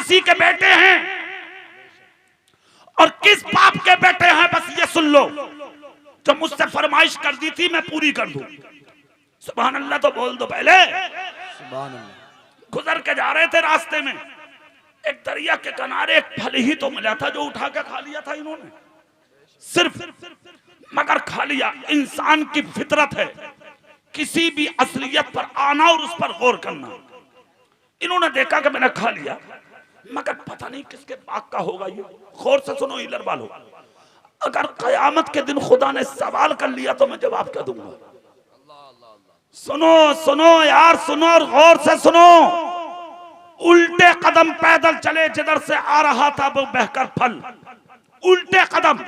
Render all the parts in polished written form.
किसी के बेटे हैं और किस बाप के बेटे हैं, बस ये सुन लो। जो मुझसे फरमाइश कर दी थी मैं पूरी कर दूं। सुभान अल्लाह तो बोल दो पहले। सुभान अल्लाह। गुजर के जा रहे थे, रास्ते में एक दरिया के किनारे एक फल ही तो मिला था जो उठा के खा लिया था इन्होंने, सिर्फ मगर खा लिया। इंसान की फितरत है किसी भी असलियत पर आना और उस पर गौर करना। इन्होंने देखा कि मैंने खा लिया, मगर पता नहीं किसके बाग का होगा ये। गौर से सुनो हीलर वालों, अगर कयामत के दिन खुदा ने सवाल कर लिया तो मैं जवाब क्या दूंगा। सुनो सुनो यार, सुनो और गौर से सुनो। उल्टे कदम पैदल चले जिधर से आ रहा था वो बहकर फल, उल्टे कदम।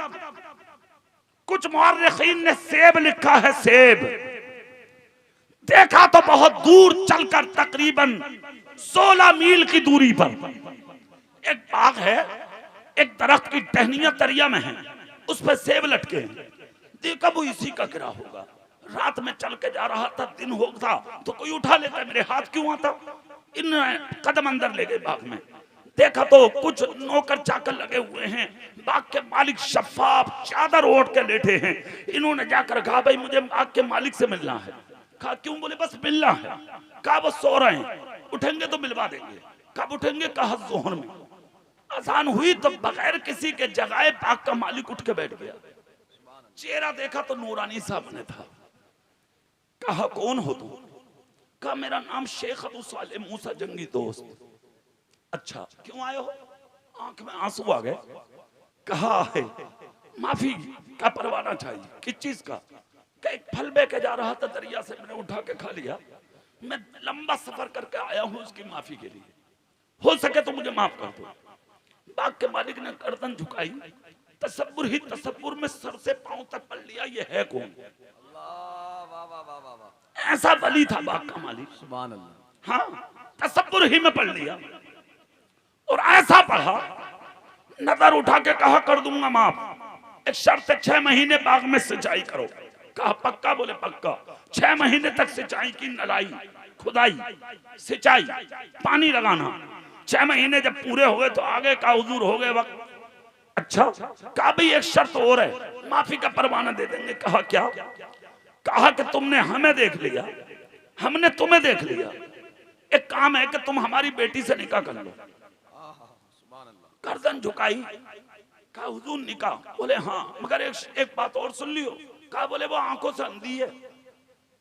कुछ मुअर्रिखीन ने सेब लिखा है, सेब। देखा तो बहुत दूर चलकर तकरीबन 16 मील की दूरी पर एक बाग है, एक दरख्त की टहनियां दरिया में है, उस पर सेब लटके हैं। देखा वो इसी का गिरा होगा। रात में चल के जा रहा था, दिन होता तो कोई उठा लेता, मेरे हाथ क्यों आता। इन कदम अंदर ले गए बाग में, देखा तो कुछ नौकर चाकर लगे हुए हैं। बाग के मालिक शफाफ चादर ओढ़ के लेटे हैं। इन्होंने जाकर कहा भाई मुझे बाग के मालिक से मिलना है। कहा क्यों? बोले बस मिलना है। कहा वो सो रहे हैं, उठेंगे तो मिलवा देंगे। कब उठेंगे? कहा जोहर में। आसान हुई तो बगैर किसी के जगाए बाग का मालिक उठ के बैठ गया। चेहरा देखा तो नूरानी सामने था। कहा कौन हो तुम? कहा मेरा नाम शेख अबू साले मूसा जंगी दोस्त। अच्छा क्यों आए हो? आंख में आंसू आ गए। कहा है माफी का परवाना चाहिए। किस चीज का? एक फल बे के जा रहा था दरिया से, मैंने उठा के खा लिया। मैं लंबा सफर करके आया हूं उसकी माफी के लिए, हो सके तो मुझे माफ कर दो। बाग के मालिक ने गर्दन झुकाई, तसब्बुर ही तसब्बुर में सर से पांव तक पढ़ लिया ये है कौन। ऐसा वली था बाग का मालिक। सुभान अल्लाह। हाँ, तसब्बुर ही में पढ़ लिया और ऐसा पढ़ा, नजर उठा के कहा कर दूंगा माफ। एक शर्त है 6 महीने बाग में सिंचाई करो। कहा पक्का? बोले पक्का। 6 महीने तक सिंचाई की, नलाई, खुदाई, सिंचाई, पानी लगाना। 6 महीने जब पूरे हो गए तो आगे का हुजूर हो गए वक्त। अच्छा, कहा भाई एक शर्त और है, माफी का परवाना दे देंगे। कहा क्या? कहा कि तुमने हमें देख लिया, हमने तुम्हें देख लिया, एक काम है कि तुम हमारी बेटी से निकाह कर लो। गर्दन झुकाई। कहा हुजूर निकाह? बोले हाँ, मगर एक बात और सुन लियो। कहा बोले वो आंखों से अंधी है,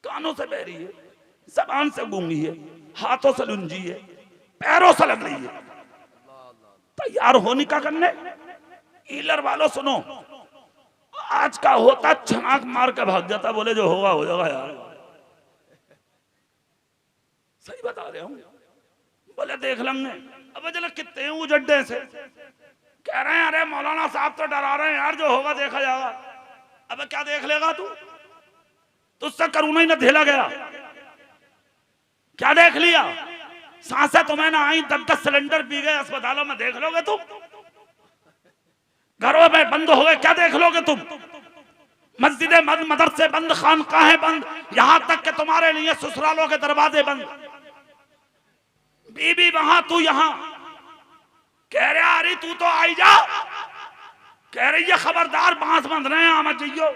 कानों से बहरी है, जबान से गूंगी है, हाथों से लुंजी है, पैरों से लग रही है। तैयार हो निकाह करने? हीलर वालों सुनो, आज का होता छनाक मार के भाग जाता। बोले जो होगा हो जाएगा यार, सही बता रहे हूं। बोले देख लेंगे। अब चलो कितने उजड्डे से कह रहे हैं अरे मौलाना साहब तो डरा रहे हैं यार, जो होगा देखा जाएगा। अब क्या देख लेगा तू? तुझसे करुणा ही न झेला गया। क्या देख लिया? सांसें तुम्हें ना आई, 10-10 सिलेंडर पी गए अस्पतालों में, देख लोगे तुम? घरों में बंद हो गए, क्या देख लोगे तुम? मस्जिदें बंद, मदरसे बंद, खानकाहें बंद, यहां तक कि तुम्हारे लिए ससुरालों के दरवाजे बंद। बीबी वहां, तू यहां। कह रहे आ रही तू तो आई जा, कह रही है खबरदार बांस बंद रहे हैं, आमद जइयो।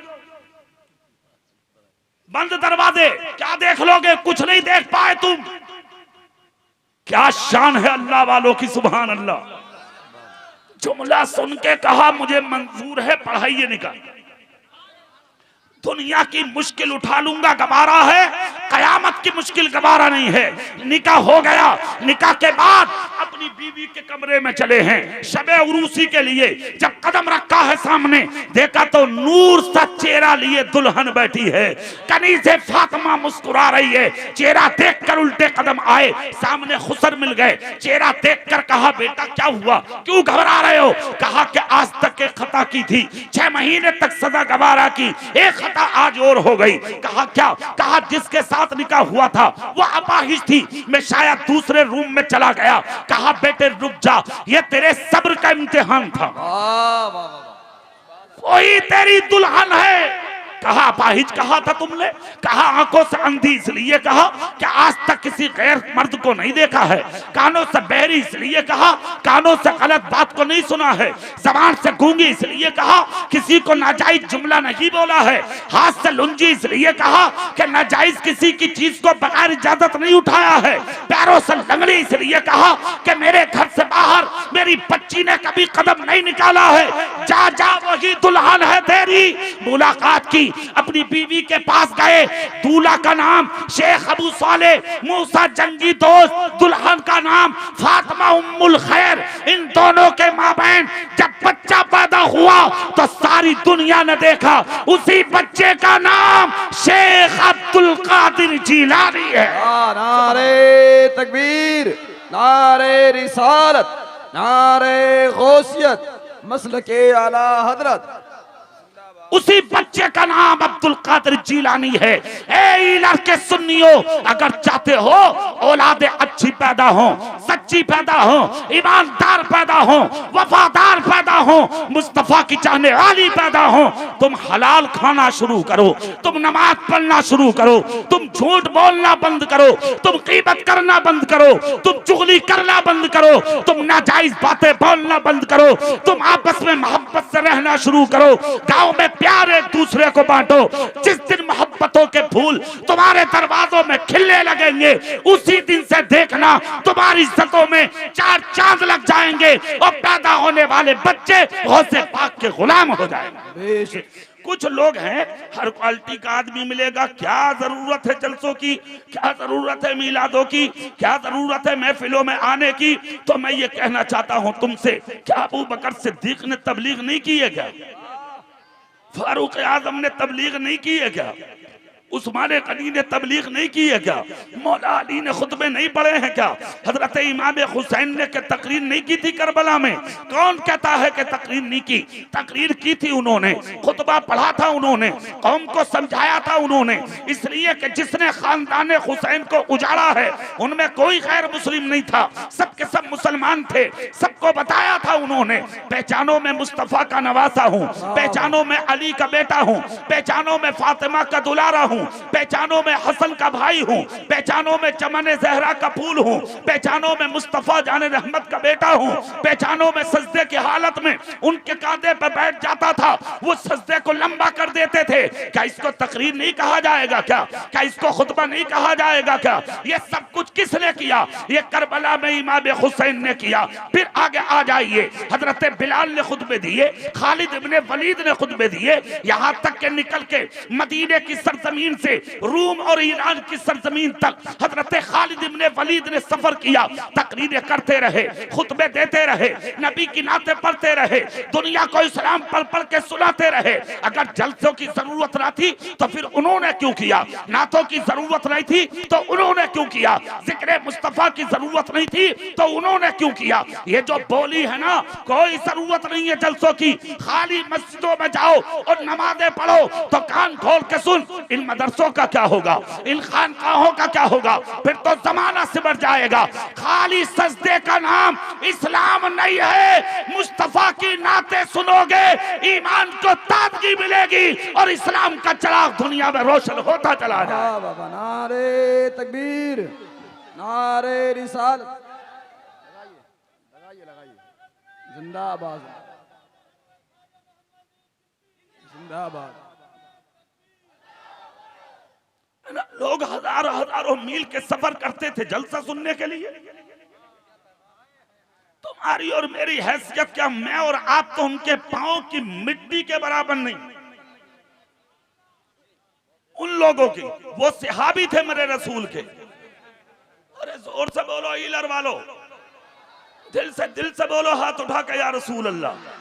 बंद दरवाजे, क्या देख लोगे? कुछ नहीं देख पाए तुम। क्या शान है अल्लाह वालों की, सुभान अल्लाह। जुमला सुन के कहा मुझे मंजूर है, पढ़ाइए निकाल। दुनिया की मुश्किल उठा लूंगा, गवारा है, कयामत की मुश्किल गवारा नहीं है। निकाह हो गया, निकाह के बाद अपनी बीवी के कमरे में चले हैं शबे उरूसी के लिए। जब कदम रखा है सामने, देखा तो नूर सा चेहरा लिए दुल्हन बैठी है, कनीज़े फातिमा मुस्कुरा रही है। चेहरा देखकर उल्टे कदम आए, सामने खुसर मिल गए। चेहरा देखकर कहा बेटा क्या हुआ, क्यों घबरा रहे हो? कहा कि आज तक एक खता की थी, 6 महीने तक सजा गवारा की, एक खता आज और हो गई। कहा क्या? कहा जिसके साथ निकाह हुआ था वो अपाहिज थी, मैं शायद दूसरे रूम में चला गया। कहा बेटे रुक जा, ये तेरे सब्र का इम्तिहान था। कोई तेरी दुल्हन है, कहा अपाहिज कहा था तुमने, कहा आंखों से अंधी इसलिए कहा कि आज तक किसी गैर मर्द को नहीं देखा है, कानों से बहरी इसलिए कहा कानों से गलत बात को नहीं सुना है, जबान से गूंगी इसलिए कहा किसी को नाजायज जुमला नहीं बोला है, हाथ से लुंजी इसलिए कहा कि नाजायज किसी की चीज को बगैर इजाजत नहीं उठाया है, पैरों से लंगड़ी इसलिए कहा कि मेरे घर से बाहर मेरी बच्ची ने कभी कदम नहीं निकाला है, जा जा वही दुल्हन है तेरी। मुलाकात की, अपनी बीवी के पास गए, दूल्हा का नाम शेख अबू साले मूसा जंगी दोस्त, दुल्हन का नाम फातिमा उम्मुल खैर। इन दोनों के माबैन जब बच्चा पैदा हुआ तो सारी दुनिया ने देखा उसी बच्चे का नाम शेख अब्दुल कादिर जिलानी है। नारे तकबीर, नारे रिसालत, नारे गौसियत, मसलके आला हजरत। उसी बच्चे का नाम अब्दुल कादिर जिलानी है। ए इलाके के सुन्नियों, अगर चाहते हो औलादे अच्छी पैदा हो, सच्ची पैदा हो, ईमानदार पैदा हो, वफादार पैदा हो, मुस्तफा की चाहने वाली पैदा हो, तुम हलाल खाना शुरू करो, तुम नमाज पढ़ना शुरू करो, तुम झूठ बोलना बंद करो, तुम ग़ीबत करना बंद करो, तुम चुगली करना बंद करो, तुम नाजायज बातें बोलना बंद करो, तुम आपस में मोहब्बत से रहना शुरू करो, गाँव में प्यार एक दूसरे को बांटो। जिस दिन मोहब्बतों के फूल तुम्हारे दरवाजों में खिलने लगेंगे, उसी दिन से देखना तुम्हारी इज्जतों में चार चांद लग जाएंगे और पैदा होने वाले बच्चे गौसे पाक के गुलाम हो जाएंगे। कुछ लोग हैं, हर क्वालिटी का आदमी मिलेगा, क्या जरूरत है जलसों की, क्या जरूरत है मिलादों की, क्या जरूरत है महफिलों में आने की। तो मैं ये कहना चाहता हूं तुमसे, क्या अबू बकर सिद्दीक ने तबलीग नहीं की है क्या? फारूक आजम ने तबलीग नहीं की है क्या? उस्मान गनी ने तबलीग नहीं की है क्या? मौला अली ने खुतबे नहीं पढ़े हैं क्या? हजरत इमाम हुसैन ने तकरीर नहीं की थी करबला में? कौन कहता है कि तकरीर नहीं की? तकरीर की थी उन्होंने, खुतबा पढ़ा था उन्होंने, कौम को समझाया था उन्होंने। इसलिए कि जिसने खानदान हुसैन को उजाड़ा है उनमें कोई गैर मुस्लिम नहीं था, सबके सब मुसलमान थे, सबको बताया था उन्होंने। पहचानो मैं मुस्तफा का नवासा हूँ, पहचानो मैं अली का बेटा हूँ, पहचानो मैं फातिमा का दुलारा हूँ, पहचानो मैं हसन का भाई हूँ, पहचानो मैं चमन जहरा का फूल हूँ, पहचानो मैं मुस्तफा जाने रहमत का बेटा हूँ, पहचानो मैं सजदे की हालत में उनके कांधे पर बैठ जाता था, वो सजदे को लंबा कर देते थे। क्या इसको तकरीर नहीं कहा जाएगा क्या? क्या इसको खुतबा नहीं कहा जाएगा क्या? ये सब कुछ किसने किया? ये करबला में इमाम हुसैन ने किया। फिर आगे आ जाइए, हजरत बिलाल ने खुतबे दिए, खालिद इब्ने वलीद ने खुतबे दिए, यहाँ तक के निकल के मदीने की सरजमीन से रूम और ईरान की सरजमीन तक हजरत खालिद इब्ने वलीद ने सफर किया, तकरीरें करते रहे, खुतबे देते रहे, नबी की नाते पढ़ते रहे, दुनिया को इस्लाम पढ़ पढ़ के सुनाते रहे। अगर जलसों की जरूरत ना थी तो फिर उन्होंने क्यों किया? नातों की जरूरत नहीं थी तो उन्होंने क्यों किया? जिक्र मुस्तफा की जरूरत नहीं थी तो उन्होंने क्यों किया? ये जो बोली है ना, कोई जरूरत नहीं है जलसों की, खाली मस्जिदों में जाओ और नमाजें पढ़ो। तो कान खोल के सुन, इन मदरसों का क्या होगा, इन खानकाहों का क्या होगा? फिर तो जमाना सिमट जाएगा। खाली सजदे का नाम इस्लाम नहीं है। मुस्तफा की नाते सुनोगे, ईमान को ताजगी मिलेगी और इस्लाम का चिराग दुनिया में रोशन होता चला जाएगा। नारे तकबीर, नारे रिसालत, लगाइए, जिंदाबाद, जिंदाबाद। लोग हजारों हजारों मील के सफर करते थे जलसा सुनने के लिए। तुम्हारी और मेरी हैसियत क्या, मैं और आप तो उनके पांव की मिट्टी के बराबर नहीं। उन लोगों की, वो सहाबी थे मेरे रसूल के। अरे जोर से बोलो ईलर वालों, दिल से बोलो हाथ उठा के या रसूल अल्लाह।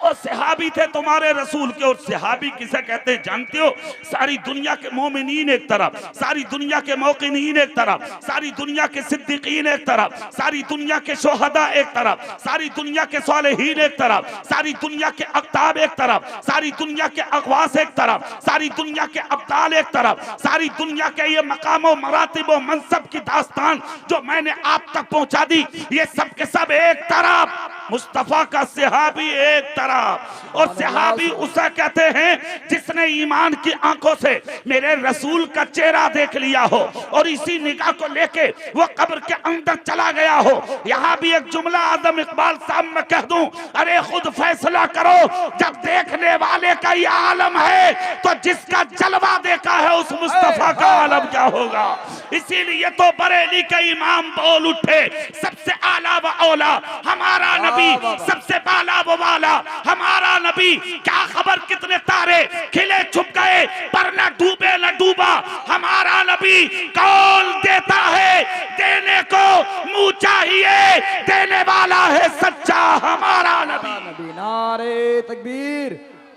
और सहाबी थे तुम्हारे रसूल के। और सहाबी किसे कहते हैं जानते हो? सारी दुनिया के मोमिनीन एक तरफ, सारी दुनिया के मौकिनीन एक तरफ, सारी दुनिया के सिद्दीकीन एक तरफ, सारी दुनिया के शोहदा एक तरफ, सारी दुनिया के सालेहीन एक तरफ, सारी दुनिया के अक्ताब एक तरफ, सारी दुनिया के अगवास एक तरफ, सारी दुनिया के अब्दाल एक तरफ, सारी दुनिया के ये मकामों मरातिबों मनसब की दास्तान जो मैंने आप तक पहुंचा दी, ये सब के सब एक तरफ। मुस्तफा का सहाबी एक तरफ, और सहाबी उसे कहते हैं जिसने ईमान की आंखों से मेरे रसूल का चेहरा देख लिया हो और इसी निगाह को लेके वो कब्र के अंदर चला गया हो। यहाँ भी एक जुमला आदम इकबाल साहब में कह दूं, अरे खुद फैसला करो, जब देखने वाले का ये आलम है तो जिसका जलवा देखा है उस मुस्तफा का आलम क्या होगा। इसीलिए तो बरेली के इमाम बोल उठे, सबसे आला व औला हमारा नबी, सबसे बाला व वाला हमारा नबी। क्या खबर कितने तारे खिले छुप गए पर न डूबे न डूबा हमारा नबी। कौन देता है, देने को मुंह चाहिए, देने वाला है सच्चा हमारा नबी। नबी नारे तकबीर,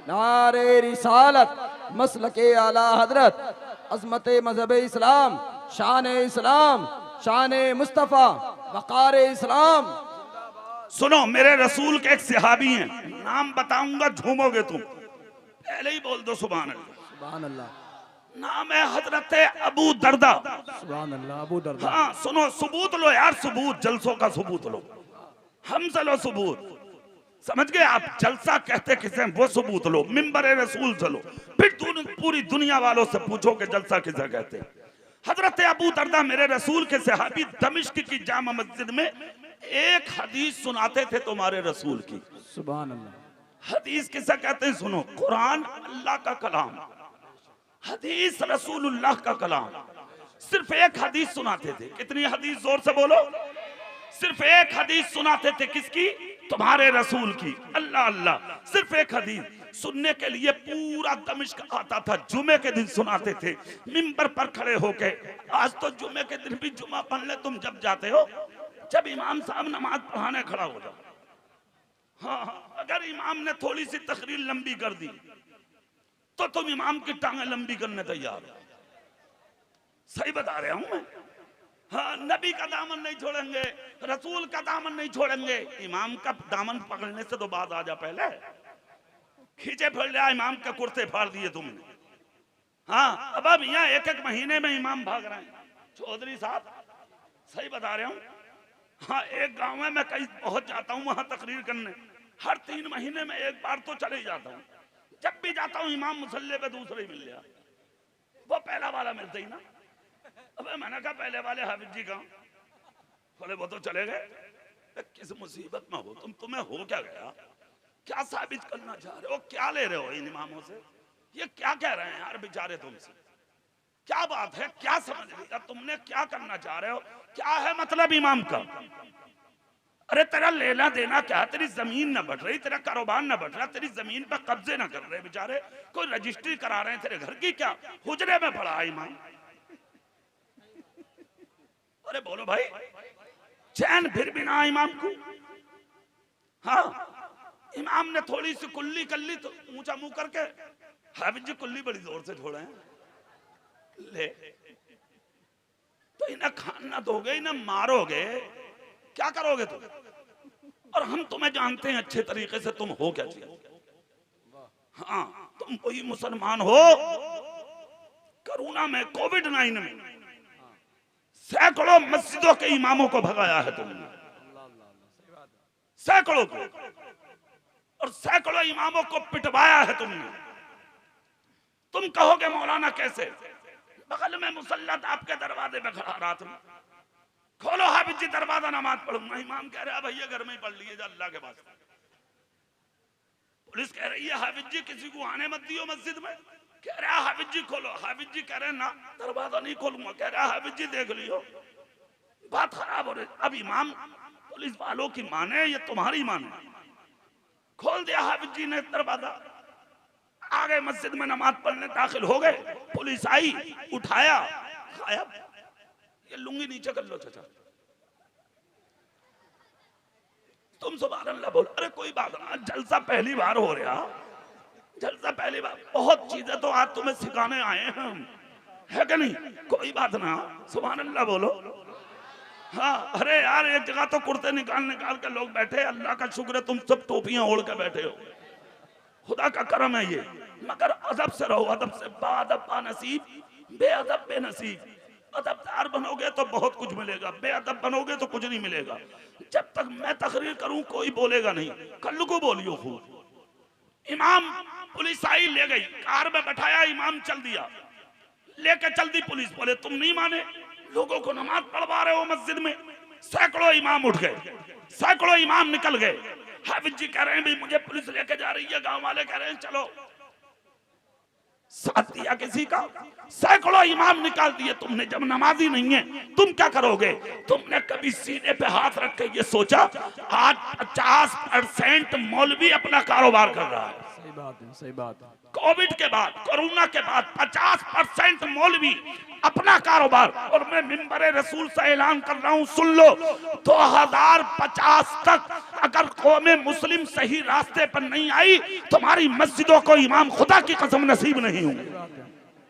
नारे रिसालत, मसलके आला हजरत, अजमत मजहब इस्लाम, शान इस्लाम, शान मुस्तफा, वकार इस्लाम। सुनो, मेरे रसूल के एक सहाबी हैं, नाम बताऊंगा झूमोगे तुम, पहले ही बोल दो सुभान अल्लाह। सुभान अल्लाह। नाम है हजरत अबू दरदा। सुभान अल्लाह। अबू दरदा। हाँ सुनो, सबूत लो यार, सबूत, जलसों का सबूत लो, हमसे लो सबूत। समझ गए आप, जलसा कहते किसे वो सबूत लो, मिंबर रसूल चलो, फिर पूरी दुनिया वालों से पूछो कि जलसा किसे कहते। हजरत अबू दरदा मेरे रसूल के सहाबी दमिश्क की जामा मस्जिद में एक हदीस सुनाते थे तुम्हारे रसूल की। सुभान अल्लाह। हदीस किसे कहते हैं सुनो, कुरान अल्लाह का कलाम, हदीस रसूलुल्लाह का कलाम। सिर्फ एक हदीस सुनाते थे। कितनी हदीस, जोर से बोलो। सिर्फ एक हदीस सुनाते थे, किसकी? तुम्हारे रसूल की। अल्लाह अल्लाह, सिर्फ एक हदीस सुनने के लिए पूरा दमिश्क आता था। जुमे के दिन सुनाते थे मिंबर पर खड़े होके। आज तो जुमे के दिन भी जुमा पढ़ ले तुम, जब जाते हो, जब इमाम साहब नमाज पढ़ाने खड़ा हो जाओ। हाँ, अगर इमाम ने थोड़ी सी तकरीर लंबी कर दी तो तुम इमाम की टांगें लंबी करने तैयार हो। सही बता रहा हूं मैं। हाँ, नबी का दामन नहीं छोड़ेंगे, रसूल का दामन नहीं छोड़ेंगे। इमाम का दामन पकड़ने से तो बात आ जा, पहले खींचे फड़ लिया, इमाम के कुर्ते फाड़ दिए तुमने। हाँ, अब यहाँ एक एक महीने में इमाम भाग रहे हैं। चौधरी साहब सही बता रहा हूँ। हाँ, एक गांव में मैं कहीं पहुंच जाता हूँ वहां तकरीर करने, हर 3 महीने में एक बार तो चले जाता हूँ। जब भी जाता हूँ इमाम मुसल्ले पे दूसरे ही मिल गया, वो पहला वाला मिलता ही ना। अबे मैंने कहा पहले वाले हाफिज जी कहाँ? बोले वो तो चले गए। किस मुसीबत में हो तुम, तुम्हें हो क्या गया? क्या साबित करना चाह रहे हो? क्या ले रहे हो इन इमामों से? ये क्या कह रहे हैं यार बेचारे तुमसे? क्या बात है, क्या समझ लिया तुमने? क्या करना चाह रहे हो? क्या है मतलब इमाम का? अरे तेरा लेना देना क्या? तेरी जमीन न बढ़ रही, तेरा कारोबार न बढ़ रहा, तेरी जमीन पर कब्जे न कर रहे बेचारे, कोई रजिस्ट्री करा रहे हैं तेरे घर की क्या? हुजरे में पड़ा है इमाम। अरे बोलो भाई, चैन फिर भी ना इमाम को। हाँ, इमाम ने थोड़ी सी कुल्ली कर ली तो ऊंचा मुंह करके, हाफिज जी कुल्ली बड़ी जोर से छोड़े हैं, ले तो इन्हें खाना दोगे, इन्हें मारोगे, क्या करोगे तुम? और हम तुम्हें जानते हैं अच्छे तरीके से, तुम हो क्या चाहिए? हाँ, तुम कोई मुसलमान हो। कोरोना में, कोविड-19 में सैकड़ों मस्जिदों के इमामों को भगाया है तुमने, सैकड़ों को, और सैकड़ों इमामों को पिटवाया है तुमने। तुम कहोगे मौलाना कैसे? बगल में मुसल्लत आपके दरवाजे पे खड़ा रहा, तुम खोलो हाफिज जी दरवाजा, नमाज पढ़ूंगा। इमाम कह रहा है भैया घर में ही पढ़ लीजिए अल्लाह के वास्ते। पुलिस कह रही है हाफिज जी किसी को आने मत दियो मस्जिद में। कह रहा है हाफिज जी खोलो। हाफिज जी कह रहे ना दरवाजा नहीं खोलूंगा। कह रहा है हाफिज जी देख लियो, बात खराब हो रही। अब इमाम पुलिस वालों की माने या तुम्हारी माने? खोल दिया हाफिज जी ने दरवाजा, आ गए मस्जिद में नमाज पढ़ने, दाखिल हो गए। पुलिस आई, उठाया, खाया। ये लुंगी नीचे कर लो चाचा, तुम सुभान अल्लाह बोलो। अरे कोई बात ना, जलसा पहली बार हो रहा, जलसा पहली बार, बहुत चीजें तो आज तुम्हें सिखाने आए हैं हम, है कि नहीं? कोई बात ना, सुभान अल्लाह बोलो। हाँ, अरे यार एक जगह तो कुर्ते निकाल के लोग बैठे, अल्लाह का शुक्र है तुम सब टोपियां ओढ़ के बैठे हो, खुदा का करम है ये। मगर अदब से रहो, अदब से। बादब बानसीब, बेअदब बेनसीब। अदबदार बनोगे तो बहुत कुछ मिलेगा, बेअदब बनोगे तो कुछ नहीं मिलेगा। जब तक मैं तकरीर करूं कोई बोलेगा नहीं, कल्लू को बोलियो खूब। इमाम पुलिस आई ले गई, कार में बैठाया, इमाम चल दिया, लेके चल दी पुलिस। बोले तुम नहीं माने, लोगों को नमाज पढ़वा रहे हो मस्जिद में। सैकड़ों इमाम उठ गए, सैकड़ों इमाम निकल गए। हाफिज जी कह रहे हैं भी मुझे पुलिस लेके जा रही है, गांव वाले कह रहे हैं चलो। साथ दिया किसी का, सैकड़ों इमाम निकाल दिए। तुमने जब नमाजी नहीं है तुम क्या करोगे? तुमने कभी सीने पे हाथ रख के ये सोचा आज 50% मौलवी अपना कारोबार कर रहा है। सही बात है, सही बात है। कोविड के बाद, कोरोना के बाद 50% मौलवी अपना कारोबार। और मैं मिंबरे रसूल से ऐलान कर रहा हूं, सुन लो, 2050 तक अगर कौमे मुस्लिम सही रास्ते पर नहीं आई, तुम्हारी मस्जिदों को इमाम खुदा की कसम नसीब नहीं होंगे।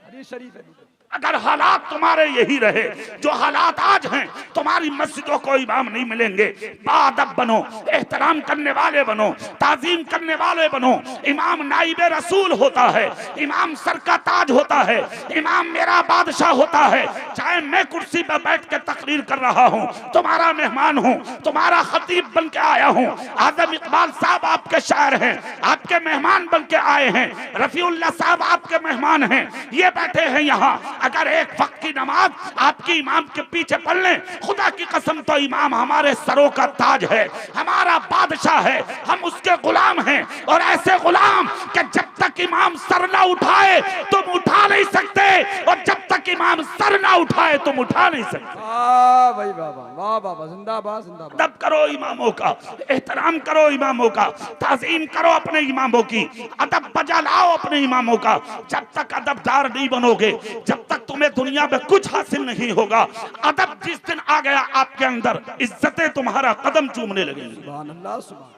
हदीस शरीफ है। अगर हालात तुम्हारे यही रहे जो हालात आज हैं, तुम्हारी मस्जिदों को इमाम नहीं मिलेंगे। बाअदब बनो, एहतराम करने वाले बनो, ताजीम करने वाले बनो। इमाम नाइबे रसूल होता है, इमाम सर का ताज होता है, इमाम मेरा बादशाह होता है। चाहे मैं कुर्सी पर बैठ के तकरीर कर रहा हूँ, तुम्हारा मेहमान हूँ, तुम्हारा खतीब बन के आया हूँ। आजम इकबाल साहब आपके शायर हैं, आपके मेहमान बन के आए हैं। रफीउल्लाह साहब आपके मेहमान हैं, ये बैठे हैं यहाँ। अगर एक वक्त की नमाज आपकी इमाम के पीछे पढ़ लें, खुदा की कसम तो इमाम हमारे सरों का ताज है, हमारा बादशाह है, हम उसके गुलाम हैं। और ऐसे गुलाम कि जब तक इमाम सर ना उठाए तुम उठा नहीं सकते, और जब तक इमाम सर ना उठाए तुम उठा नहीं सकते। वाह भाई बाबा, वाह बाबा, जिंदाबाद जिंदाबाद। अदब करो इमामों का, एहतराम करो इमामों का, ताज़ीम करो अपने इमामों की, अदब बजा लाओ अपने इमामों का। जब तक अदबदार नहीं बनोगे, जब तक तुम्हें दुनिया में कुछ हासिल नहीं होगा। अदब जिस दिन आ गया आपके अंदर, इज्जतें तुम्हारा कदम चूमने लगेंगी। सुभान अल्लाह, सुभान।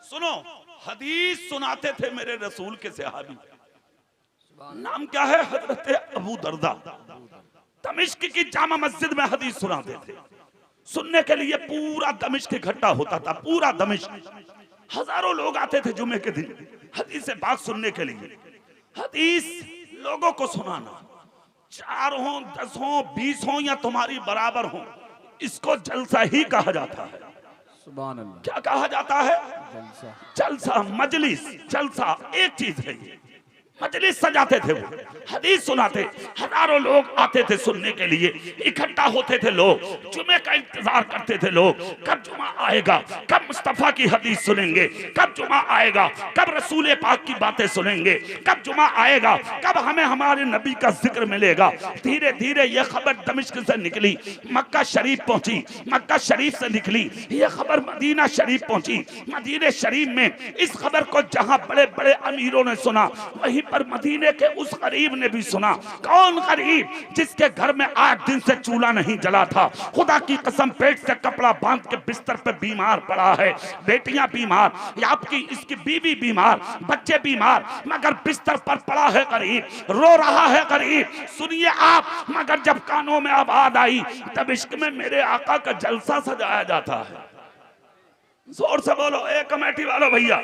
सुनो, हदीस सुनाते थे मेरे रसूल के सहाबी, नाम क्या है? हजरत अबू दरदा। दमिश्क की जामा मस्जिद में हदीस सुनाते थे। सुनने के लिए पूरा दमिश्क इकट्ठा होता था, पूरा दमिश्क। हजारों लोग आते थे जुमे के दिन हदीस से बात सुनने के लिए। हदीस लोगों को सुनाना, 4 हो, 10 हो, 20 हो या तुम्हारी बराबर हो, इसको जलसा ही कहा जाता है। सुभान अल्लाह। क्या कहा जाता है? जलसा। जलसा, मजलिस, जलसा एक चीज है। ये मजलिस सजाते थे, वो हदीस सुनाते। हजारों लोग आते थे सुनने के लिए, इकट्ठा होते थे लोग। जुमे का इंतजार करते थे लोग, कब जुमा आएगा, कब मुस्तफा की हदीस सुनेंगे, कब जुमा आएगा, कब रसूल पाक की बातें सुनेंगे, कब जुमा आएगा, कब हमें हमारे नबी का जिक्र मिलेगा। धीरे धीरे ये खबर दमिश्क से निकली, मक्का शरीफ पहुंची, मक्का शरीफ से निकली ये खबर मदीना शरीफ पहुंची। मदीने शरीफ में इस खबर को जहां बड़े बड़े अमीरों ने सुना, वहीं पर मदीने के उस गरीब ने भी सुना। कौन गरीब? जिसके घर में 8 दिन से चूल्हा नहीं जला था। खुदा की कसम, पेट से कपड़ा बांध के बिस्तर पे बीमार पड़ा है, बेटियां बीमार, आपकी इसकी बीवी बीमार, बच्चे बीमार, मगर बिस्तर पर पड़ा है गरीब, रो रहा है गरीब। सुनिए आप, मगर जब कानों में आवाज आई, तब इश्क में मेरे आका का जलसा सजाया जाता है। जोर से बोलो ए कमेटी वालों भैया,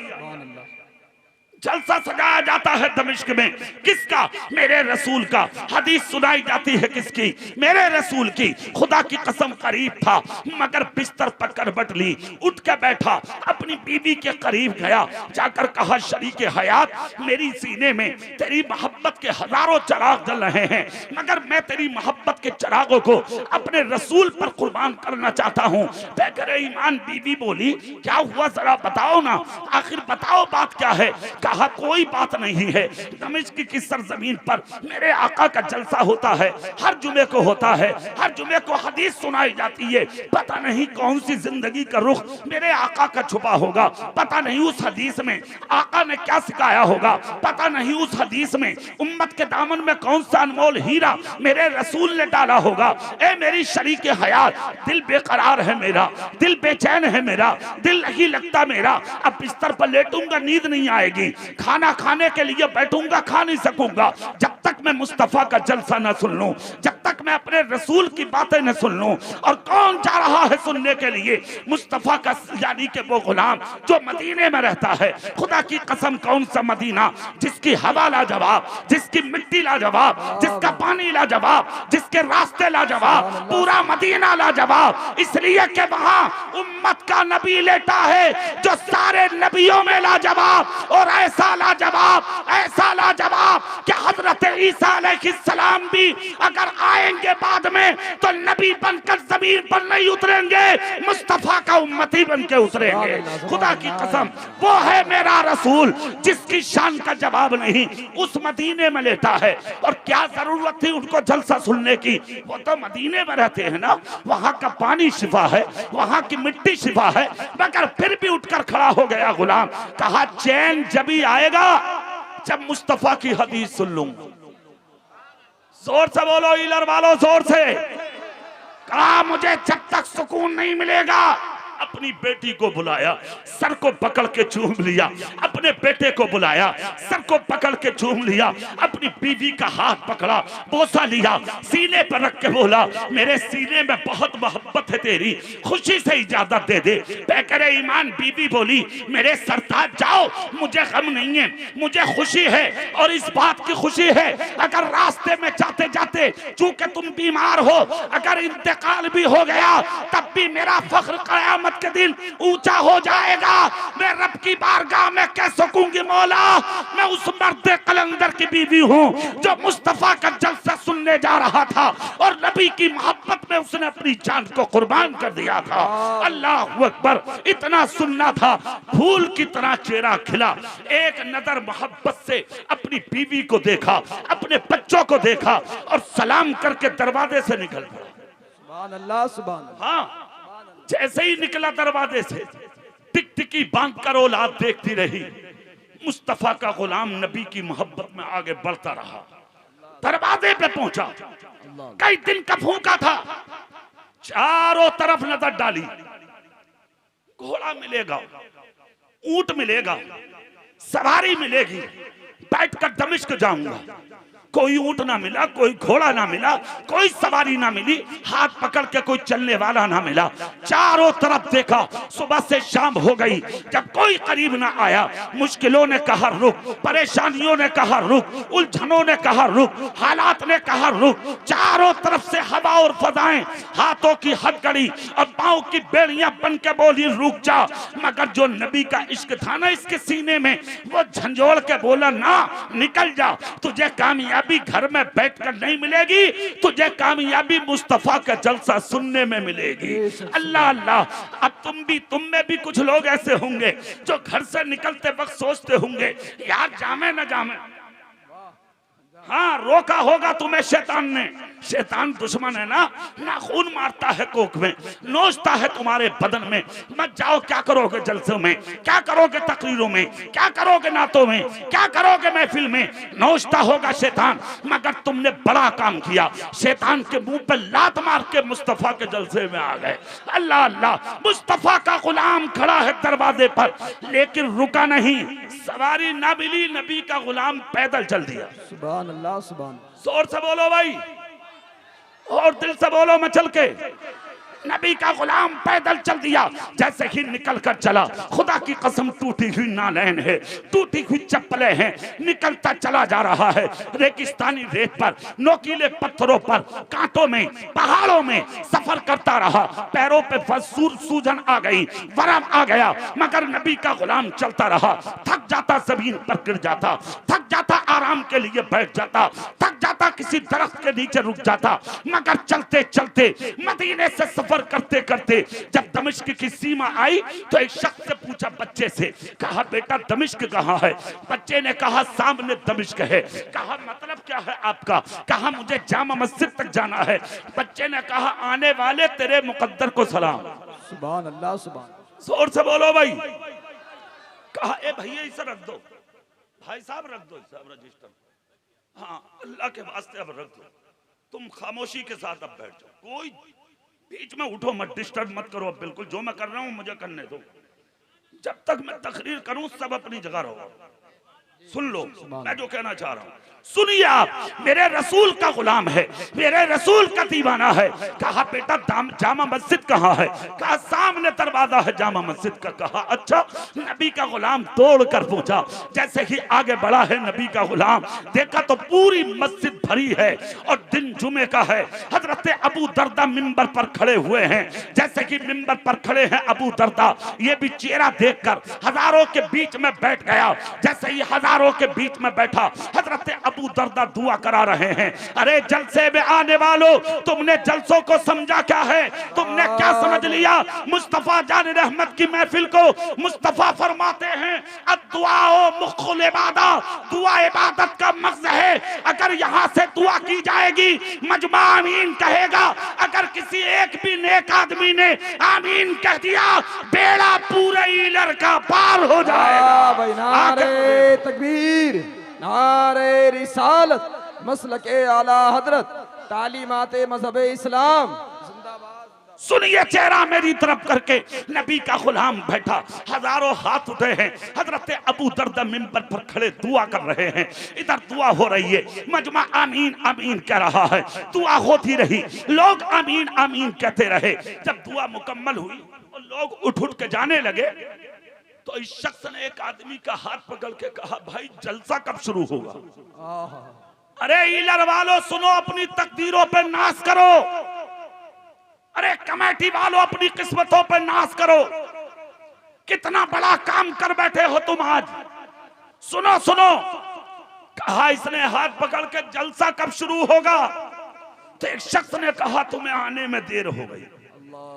जलसा सजाया जाता है दमिश्क में। किसका? मेरे रसूल का। हदीस सुनाई जाती है किसकी? मेरे रसूल की। खुदा की कसम करीब था, मगर बिस्तर पर करवट ली, उठ के बैठा, अपनी बीवी के करीब गया, जाकर कहा शरीके हयात, मेरी सीने में तेरी मोहब्बत के हजारों चिराग जल रहे हैं, मगर मैं तेरी मोहब्बत के चिरागों को अपने रसूल पर कुर्बान करना चाहता हूँ। बेगैर ईमान बीवी बोली, क्या हुआ जरा बताओ ना, आखिर बताओ बात क्या है। कहा कोई बात नहीं है, दमिश्क की सरजमीन पर मेरे आका का जलसा होता है, हर जुमे को होता है, हर जुमे को हदीस सुनाई जाती है। पता नहीं कौन सी जिंदगी का रुख मेरे आका का छुपा होगा, पता नहीं उस हदीस में आका ने क्या सिखाया होगा, पता नहीं उस हदीस में उम्मत के दामन में कौन सा अनमोल हीरा मेरे रसूल ने डाला होगा। ए मेरी शरीके हयात, दिल बेकरार है मेरा, दिल बेचैन है मेरा, दिल नहीं लगता मेरा। अब बिस्तर पर लेटूंगा नींद नहीं आएगी, खाना खाने के लिए बैठूंगा खा नहीं सकूंगा, जब तक मैं मुस्तफा का जलसा न सुन लूं, जब तक मैं अपने रसूल की बातें न सुन लूं। और कौन जा रहा है सुनने के लिए? मुस्तफा का यानी कि वो गुलाम जो मदीने में रहता है। खुदा की कसम, कौन सा मदीना जिसकी हवा लाजवाब, जिसकी मिट्टी लाजवाब, जिसका पानी लाजवाब, जिसके रास्ते लाजवाब, पूरा मदीना लाजवाब। इसलिए कि वहां उम्मत का नबी लेटा है जो सारे नबियों में लाजवाब, और ऐसा लाजवाब कि हजरत ईसा अलैहिस्सलाम भी अगर आएंगे बाद में तो नबी बनकर जमीन पर नहीं उतरेंगे, मुस्तफा का उम्मती बन के उतरेंगे। खुदा की कसम, वो है मेरा रसूल जिसकी शान का जवाब नहीं, उस मदीने में लेटा है। और क्या जरूरत थी उनको जलसा सुनने की? वो तो मदीने में रहते हैं ना, वहां का पानी शिफा है, वहां की मिट्टी शिफा है। मगर फिर भी उठकर खड़ा हो गया गुलाम। कहा चैन जभी आएगा जब मुस्तफा की हदीस सुन लूंगा। जोर से बोलो इलर वालों, जोर से। कहा मुझे जब तक सुकून नहीं मिलेगा। अपनी बेटी को बुलाया, सर को पकड़ के चूम लिया। अपने बेटे को बुलाया, सर को पकड़ के चूम लिया। अपनी बीवी का हाथ पकड़ा, बोसा लिया, सीने पर रख के बोला मेरे सीने में बहुत मोहब्बत है तेरी, खुशी से इजाजत दे दे। पैकर ईमान बीवी बोली मेरे सरताज जाओ, मुझे गम नहीं है, मुझे खुशी है। और इस बात की खुशी है अगर रास्ते में जाते जाते चूंकि तुम बीमार हो, अगर इंतकाल भी हो गया तब भी मेरा फख्र कयामत के दिन ऊंचा हो जाएगा। मैं रब की बारगाह में कह सकूंगी मौला मैं उस मर्द कलंदर की बीवी हूं जो मुस्तफा का जलसा सुनने जा रहा था और नबी की मोहब्बत में उसने अपनी जान को कुर्बान कर दिया था। अल्लाह अकबर। इतना सुनना था, फूल की तरह चेहरा खिला। एक नजर मोहब्बत से अपनी बीवी को देखा, अपने बच्चों को देखा और सलाम करके दरवाजे से निकल पड़ा। सुभान अल्लाह, सुभान अल्लाह। हाँ, जैसे ही निकला दरवाजे से टिकटिकी बांध कर औलाद देखती रही। मुस्तफा का गुलाम नबी की मोहब्बत में आगे बढ़ता रहा। दरवाजे पे पहुंचा, कई दिन का भूखा था, चारों तरफ नजर डाली। घोड़ा मिलेगा, ऊंट मिलेगा, सवारी मिलेगी, बैठकर दमिश्क जाऊंगा। कोई ऊंट ना मिला, कोई घोड़ा ना मिला, कोई सवारी ना मिली, हाथ पकड़ के कोई चलने वाला ना मिला। चारों तरफ देखा, सुबह से शाम हो गई, जब कोई करीब ना आया। मुश्किलों ने कहा रुक, परेशानियों ने कहा रुक, उलझनों ने कहा रुक, हालात ने कहा रुक। चारों तरफ से हवा और फजाएं, हाथों की हथकड़ी और पांव की बेड़ियां बन के बोली रुक जा। मगर जो नबी का इश्क था ना इसके सीने में, वो झंझोड़ के बोला ना, निकल जा। तुझे कामयाबी घर में बैठकर नहीं मिलेगी, तुझे कामयाबी मुस्तफा का जलसा सुनने में मिलेगी। अल्लाह अल्लाह। अब तुम में भी कुछ लोग ऐसे होंगे जो घर से निकलते वक्त सोचते होंगे यार जामे ना जामे। हाँ, रोका होगा तुम्हें शैतान ने। शैतान दुश्मन है ना, खून मारता है कोख में, नोचता है तुम्हारे बदन में। मत जाओ, क्या करोगे जलसों में, क्या करोगे तकरीरों में, क्या करोगे नातों में, क्या करोगे महफिल में। नोचता होगा शैतान, मगर तुमने बड़ा काम किया। शैतान के मुंह पे लात मार के मुस्तफा के जलसे में आ गए। अल्लाह अल्लाह। मुस्तफा का गुलाम खड़ा है दरवाजे पर, लेकिन रुका नहीं। सवारी ना मिली, नबी का गुलाम पैदल चल दिया। सुभान अल्लाह, सुभान। जोर से बोलो भाई, और दिल से बोलो मचल के। नबी का गुलाम पैदल चल दिया। जैसे ही निकल कर चला, खुदा की कसम टूटी हुई नालैन है, टूटी हुई चप्पलें हैं, निकलता चला जा रहा है रेगिस्तानी रेत पर, नोकीले पत्थरों पर, कांटों में, पहाड़ों में सफर करता रहा। पैरों पे सूजन आ गई, वरम आ गया, मगर नबी का गुलाम चलता रहा। थक जाता जमीन पर गिर जाता, थक जाता आराम के लिए बैठ जाता, थक जाता किसी दरख्त के नीचे रुक जाता। मगर चलते चलते मदीने से सफर करते करते जब दमिश्क की सीमा आई तो एक शख्स से पूछा, बच्चे से, कहा बेटा दमिश्क कहाँ है? बच्चे ने कहा सामने दमिश्क है। कहा मतलब क्या है आपका? कहा मुझे जामा मस्जिद तक जाना है। बच्चे ने कहा आने वाले तेरे मुकद्दर को सलाम। सुभान अल्लाह, सुभान। जोर से बोलो भाई। कहा ए भैया इसे रख दो, भाई साहब रख दो इसे, अब रजिस्टर। हाँ अल्लाह के वास्ते अब रख दो, तुम खामोशी के साथ अब बैठ जाओ, कोई बीच में उठो मत, डिस्टर्ब मत करो। अब बिल्कुल जो मैं कर रहा हूं मुझे करने दो। जब तक मैं तकरीर करूं सब अपनी जगह रहो। सुन लो मैं जो कहना चाह रहा हूं, सुनिए आप, मेरे रसूल का गुलाम है, मेरे रसूल का दीवाना है। कहा बेटा जामा मस्जिद कहाँ है? कहा सामने दरवाजा है जामा मस्जिद का। कहा अच्छा। नबी का गुलाम दौड़ कर पहुंचा, जैसे ही आगे बढ़ा है नबी का गुलाम, देखा तो पूरी मस्जिद भरी है और दिन जुमे का है। हजरत अबू दरदा मिंबर पर खड़े हुए हैं, जैसे कि मिंबर पर खड़े हैं अबू दरदा, ये भी चेहरा देखकर हजारों के बीच में बैठ गया। जैसे ही हजारों के बीच में बैठा, हजरत अबू दरदा दुआ करा रहे हैं। अरे जलसे में आने वालों, तुमने जलसों को समझा क्या है? तुमने क्या समझ लिया? मुस्तफा जान रहमत की महफिल को मुस्तफा फरमाते हैं अद्दुआ मुख्खुल इबादत, दुआ इबादत का मग़ज़ है। अगर यहाँ से दुआ की जाएगी मजमा आमीन कहेगा। अगर किसी एक भी नेक आदमी ने आमीन कह दिया, बेड़ा पूरे ईलर का पार हो जाएगा। भाई नारे तकबीर, नारे रिसालत, मसलके आला हजरत, तालीमाते मज़हबे इस्लाम। सुनिए, चेहरा मेरी तरफ करके नबी का गुलाम बैठा, हजारों हाथ उठे हैं। हजरत अबू दरदा मिंबर पर खड़े दुआ कर रहे हैं। इधर दुआ हो रही है, मजमा आमीन आमीन कह रहा है, दुआ होती रही, लोग आमीन आमीन कहते रहे। जब दुआ मुकम्मल हुई और लोग उठ उठ के जाने लगे, तो इस शख्स ने एक आदमी का हाथ पकड़ के कहा, भाई जलसा कब शुरू होगा? अरे ईलर वालों सुनो, अपनी तकदीरों पे नाश करो। अरे कमेटी वालों अपनी किस्मतों पे नाश करो। कितना बड़ा काम कर बैठे हो तुम आज। सुनो सुनो, कहा इसने हाथ पकड़ के, जलसा कब शुरू होगा? तो एक शख्स ने कहा तुम्हें आने में देर हो गई।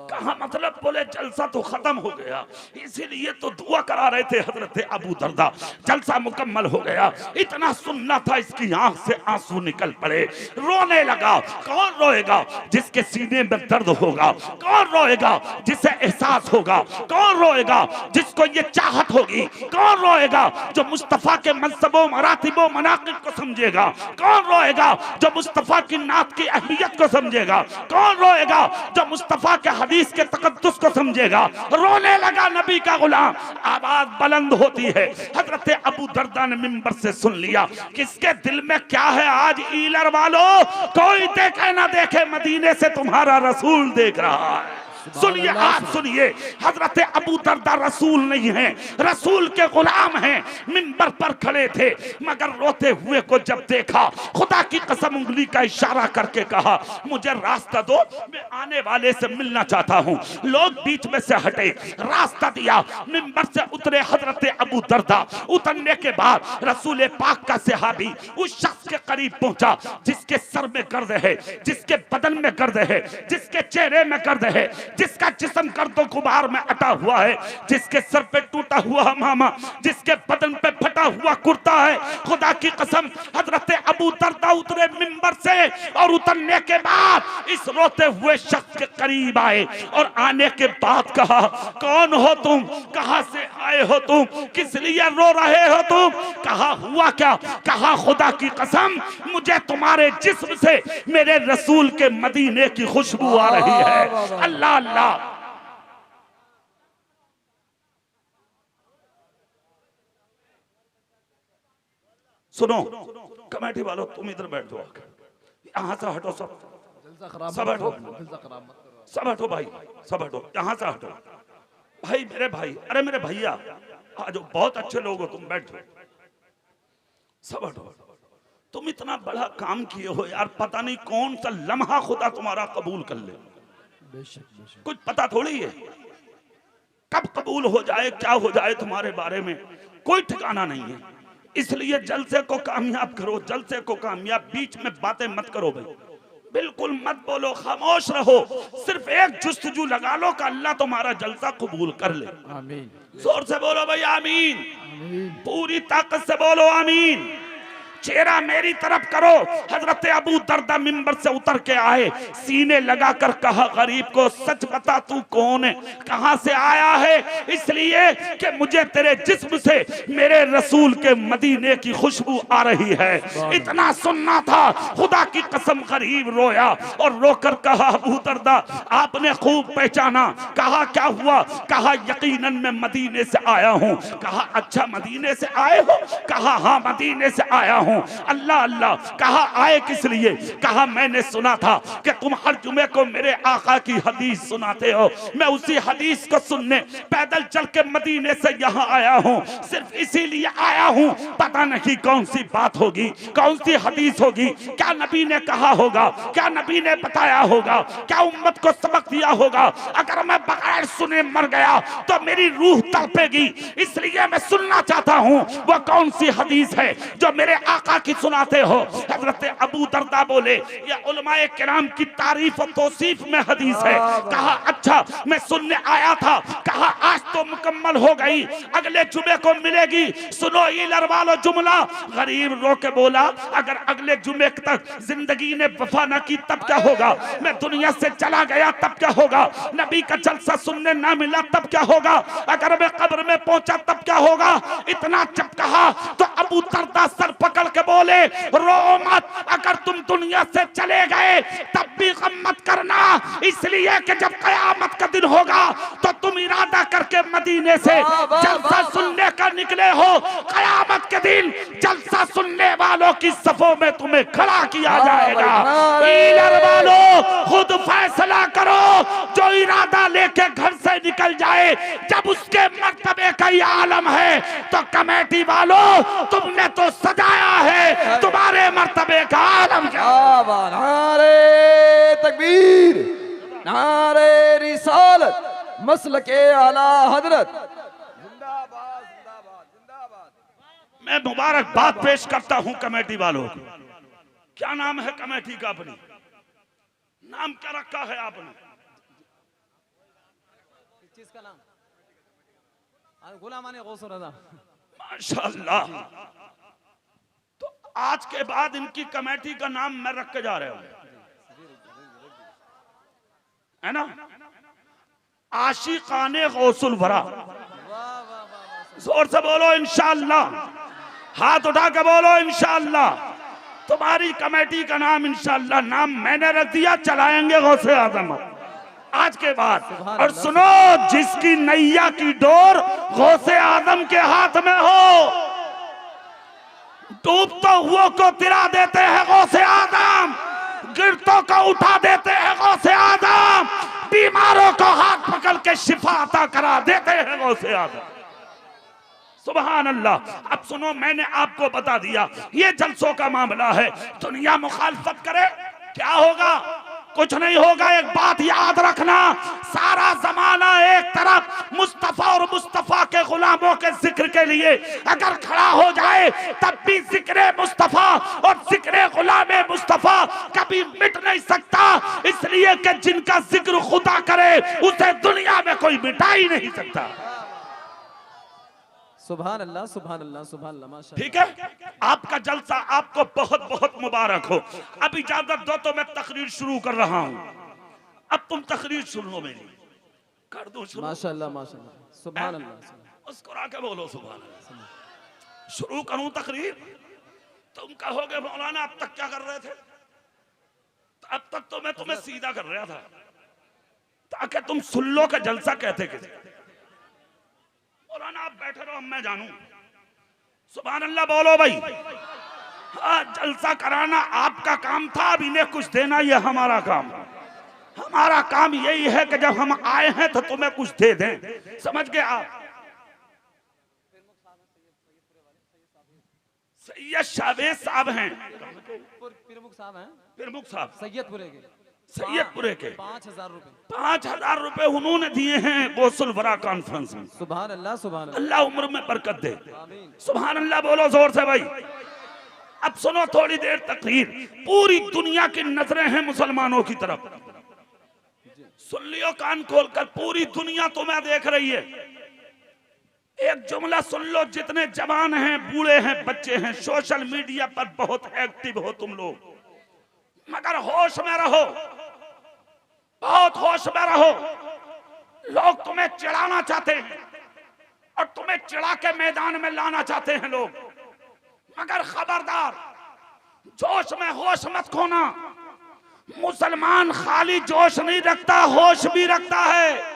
कहा मतलब? बोले जलसा तो खत्म हो गया, इसीलिए तो दुआ करा रहे थे हजरत अबू दरदा। जलसा मुकम्मल हो गया, इतना सुनना था इसकी आंख से आंसू निकल पड़े, रोने लगा। कौन रोएगा? जिसके सीने में दर्द होगा। कौन रोएगा? जिसे एहसास होगा। कौन रोएगा? जिसको ये चाहत होगी। कौन रोएगा? जो मुस्तफा के मनसबों मरातिबों मनाकिब को समझेगा। कौन रोएगा? जो मुस्तफा की नात की अहमियत को समझेगा। कौन रोएगा? जो मुस्तफा के हदीस के तकद्दुस को समझेगा। रोने लगा नबी का गुलाम, आवाज बुलंद होती है। हजरत अबू दरदा ने मिंबर से सुन लिया, किसके दिल में क्या है आज ईलर वालों? कोई देखे ना देखे, मदीने से तुम्हारा रसूल देख रहा है। सुनिए आप, सुनिए, हजरत अबू दरदा रसूल नहीं है, रसूल के गुलाम हैं। मिंबर पर खड़े थे, मगर रोते हुए को जब देखा, खुदा की कसम उंगली का इशारा करके कहा, मुझे रास्ता दो, मैं आने वाले से मिलना चाहता हूँ। लोग बीच में से हटे, रास्ता दिया, मिंबर से उतरे हजरत अबू दरदा। उतरने के बाद रसूल पाक का सहाबी उस शख्स के करीब पहुंचा जिसके सर में गर्द है, जिसके बदन में गर्द है, जिसके चेहरे में गर्द है, जिसका जिस्म गर्दो गुबार में अटा हुआ है, जिसके सर पे टूटा हुआ मामा, जिसके बदन पे फटा हुआ कुर्ता है। खुदा की कसम, हजरत अबू दरदा उतरे मिंबर से और उतरने के बाद इस रोते हुए शख्स के करीब आए और आने के बाद कहा, कौन हो तुम? कहां से आए हो तुम? किस लिए रो रहे हो तुम? कहा हुआ क्या? कहा खुदा की कसम, मुझे तुम्हारे जिस्म से मेरे रसूल के मदीने की खुशबू आ रही है। अल्लाह अल्लाह। सुनो कमेटी वालों, तुम इधर बैठ जाओ, यहां से हटो, सब सब हटो, सब हटो भाई, सब हटो, यहां से हटो भाई, मेरे भाई, अरे मेरे भैया आ जाओ, बहुत अच्छे लोग हो तुम, बैठो, सब हटो। तुम इतना बड़ा काम किए हो यार, पता नहीं कौन सा लम्हा खुदा तुम्हारा कबूल कर ले। कुछ पता थोड़ी है कब कबूल हो जाए, क्या हो जाए तुम्हारे बारे में कोई ठिकाना नहीं है। इसलिए जलसे को कामयाब करो, जलसे को कामयाब, बीच में बातें मत करो भाई, बिल्कुल मत बोलो, खामोश रहो, सिर्फ एक जुस्तजू लगा लो कि अल्लाह तुम्हारा जलसा कबूल कर ले। आमीन। जोर से बोलो भाई आमीन, पूरी ताकत से बोलो आमीन। चेहरा मेरी तरफ करो। हजरत अबू दरदा मिंबर से उतर के आए, सीने लगाकर कहा गरीब को सच बता तू कौन है, कहां से आया है? इसलिए कि मुझे तेरे जिस्म से मेरे रसूल के मदीने की खुशबू आ रही है। इतना सुनना था, खुदा की कसम गरीब रोया और रोकर कहा अबू दरदा आपने खूब पहचाना। कहा क्या हुआ? कहा यकीनन मैं मदीने से आया हूँ। कहा अच्छा मदीने से आए हो? कहा हाँ मदीने से आया हूँ। अल्लाह अल्लाह। कहा आए किस लिए? कहा मैंने सुना था कि तुम हर जुमे को मेरे आका की हदीस सुनाते हो, मैं उसी हदीस को सुनने पैदल चल के मदीने से यहाँ आया हूँ। सिर्फ इसीलिए आया हूँ, पता नहीं कौन सी बात होगी, कौन सी हदीस होगी, क्या नबी ने कहा होगा, क्या नबी ने बताया होगा, क्या उम्मत को सबक दिया होगा। अगर मैं बगैर सुने मर गया तो मेरी रूह तड़पेगी। इसलिए मैं सुनना चाहता हूँ वो कौन सी हदीस है जो मेरे आका की सुनाते हो। हजरत अबू दरदा बोले ये उलमाए किराम की तारीफ और तौसीफ में हदीस है। कहा अच्छा मैं सुनने आया था। कहा आज तो मुकम्मल हो गई, अगले जुमे को मिलेगी। सुनो ईलर वालो जुमला। गरीब रो के बोला अगर अगले जुमे तक जिंदगी ने वफा न की तब क्या होगा? मैं दुनिया से चला गया तब क्या होगा? नबी का जलसा सुनने ना मिला तब क्या होगा? अगर मैं कब्र में पहुंचा तब क्या होगा? इतना जब कहा तो अबू दरदा सर पकड़ के बोले रो मत, अगर तुम दुनिया से चले गए तब भी गम मत करना, इसलिए कि जब कयामत का दिन होगा तो तुम इरादा करके मदीने से जलसा सुनने का निकले हो। कयामत के दिन जलसा सुनने वालों की सफों में तुम्हें खड़ा किया जाएगा। ईलर वालों खुद फैसला करो, जो इरादा लेके घर से निकल जाए जब उसके मर्तबे का ये आलम है, तो कमेटी वालों तुमने तो सजाया है तुम्हारे मर्तबे का आलम। नारे तकबीर, नारे रिसालत, मसलके आला हजरत जिंदाबाद जिंदाबाद जिंदाबाद। मैं मुबारकबाद पेश करता हूं कमेटी वालों को। क्या नाम है कमेटी का? अपनी नाम क्या रखा है आपने? चीज का नाम गुलामाने गौस रज़ा। माशाअल्लाह। तो आज के बाद इनकी कमेटी का नाम मैं रख के जा रहा हूं, है ना? आशिकाने गौसुल वरा। जोर से बोलो इंशाअल्लाह, हाथ उठा के बोलो इंशाअल्लाह। तुम्हारी कमेटी का नाम इंशाअल्लाह नाम मैंने रख दिया, चलाएंगे गौसे आजम आज के बाद। और सुनो जिसकी नैया की डोर गौसे आजम के हाथ में हो, डूबतो हुओं को तिरा देते हैं गौसे आजम, गिरतों को उठा देते हैं गौसे आजम, बीमारों को हाथ पकड़ के शिफा अता करा देते हैं गौसे आजम। सुभान अल्लाह। अब सुनो मैंने आपको बता दिया ये जलसों का मामला है। दुनिया मुखालफत करे क्या होगा? कुछ नहीं होगा। एक बात याद रखना, सारा जमाना एक तरफ मुस्तफा और मुस्तफा के गुलामों के जिक्र के लिए अगर खड़ा हो जाए तब भी जिक्र मुस्तफा और जिक्र गुलाम मुस्तफा कभी मिट नहीं सकता, इसलिए कि जिनका जिक्र खुदा करे उसे दुनिया में कोई मिटा ही नहीं सकता। सुभान अल्लाह सुभान अल्लाह सुभान अल्लाह माशाअल्लाह। ठीक है, आपका जलसा आपको बहुत बहुत मुबारक हो। अब इजाजत दो तो मैं तकरीर शुरू कर रहा हूं। अब तुम तकरीर सुनो मेरी, कर दो शुरू। माशाअल्लाह माशाअल्लाह सुभान अल्लाह। मुस्कुरा के बोलो सुभान अल्लाह। शुरू करूं तकरीर? तुम कहोगे मौलाना अब तक क्या कर रहे थे? अब तक तो मैं तुम्हें सीधा कर रहा था ताकि तुम सुल्लो का जलसा कहते किसे। मौलाना आप बैठे रहो, मैं जानू। सुभान अल्लाह बोलो भाई। हाँ, जलसा कराना आपका काम था, अब इन्हें कुछ देना ये हमारा काम। हमारा काम यही है कि जब हम आए हैं तो तुम्हें कुछ दे दें, समझ गए आप? सैयद शाहवेज साहब हैं, प्रमुख साहब हैं, प्रमुख साहब सैयदपुरे के, सैयदपुरे के। 5000 रुपए, 5000 रुपए उन्होंने दिए हैं गौसुल वरा कॉन्फ्रेंस में। सुभान अल्लाह सुभान अल्लाह। अल्लाह उम्र में बरकत दे। आमीन। सुभान अल्लाह बोलो जोर से भाई। अब सुनो थोड़ी देर तकरीर। पूरी दुनिया की नजरें हैं मुसलमानों की तरफ। सुन लियो कान खोलकर, पूरी दुनिया तुम्हें देख रही है। एक जुमला सुन लो, जितने जवान हैं, बूढ़े हैं, बच्चे हैं, सोशल मीडिया पर बहुत एक्टिव हो तुम लोग, मगर होश में रहो, बहुत होश में रहो। लोग तुम्हें चिढ़ाना चाहते हैं और तुम्हें चिढ़ा के मैदान में लाना चाहते हैं लोग, मगर खबरदार, जोश में होश मत खोना। मुसलमान खाली जोश नहीं रखता, होश भी रखता है,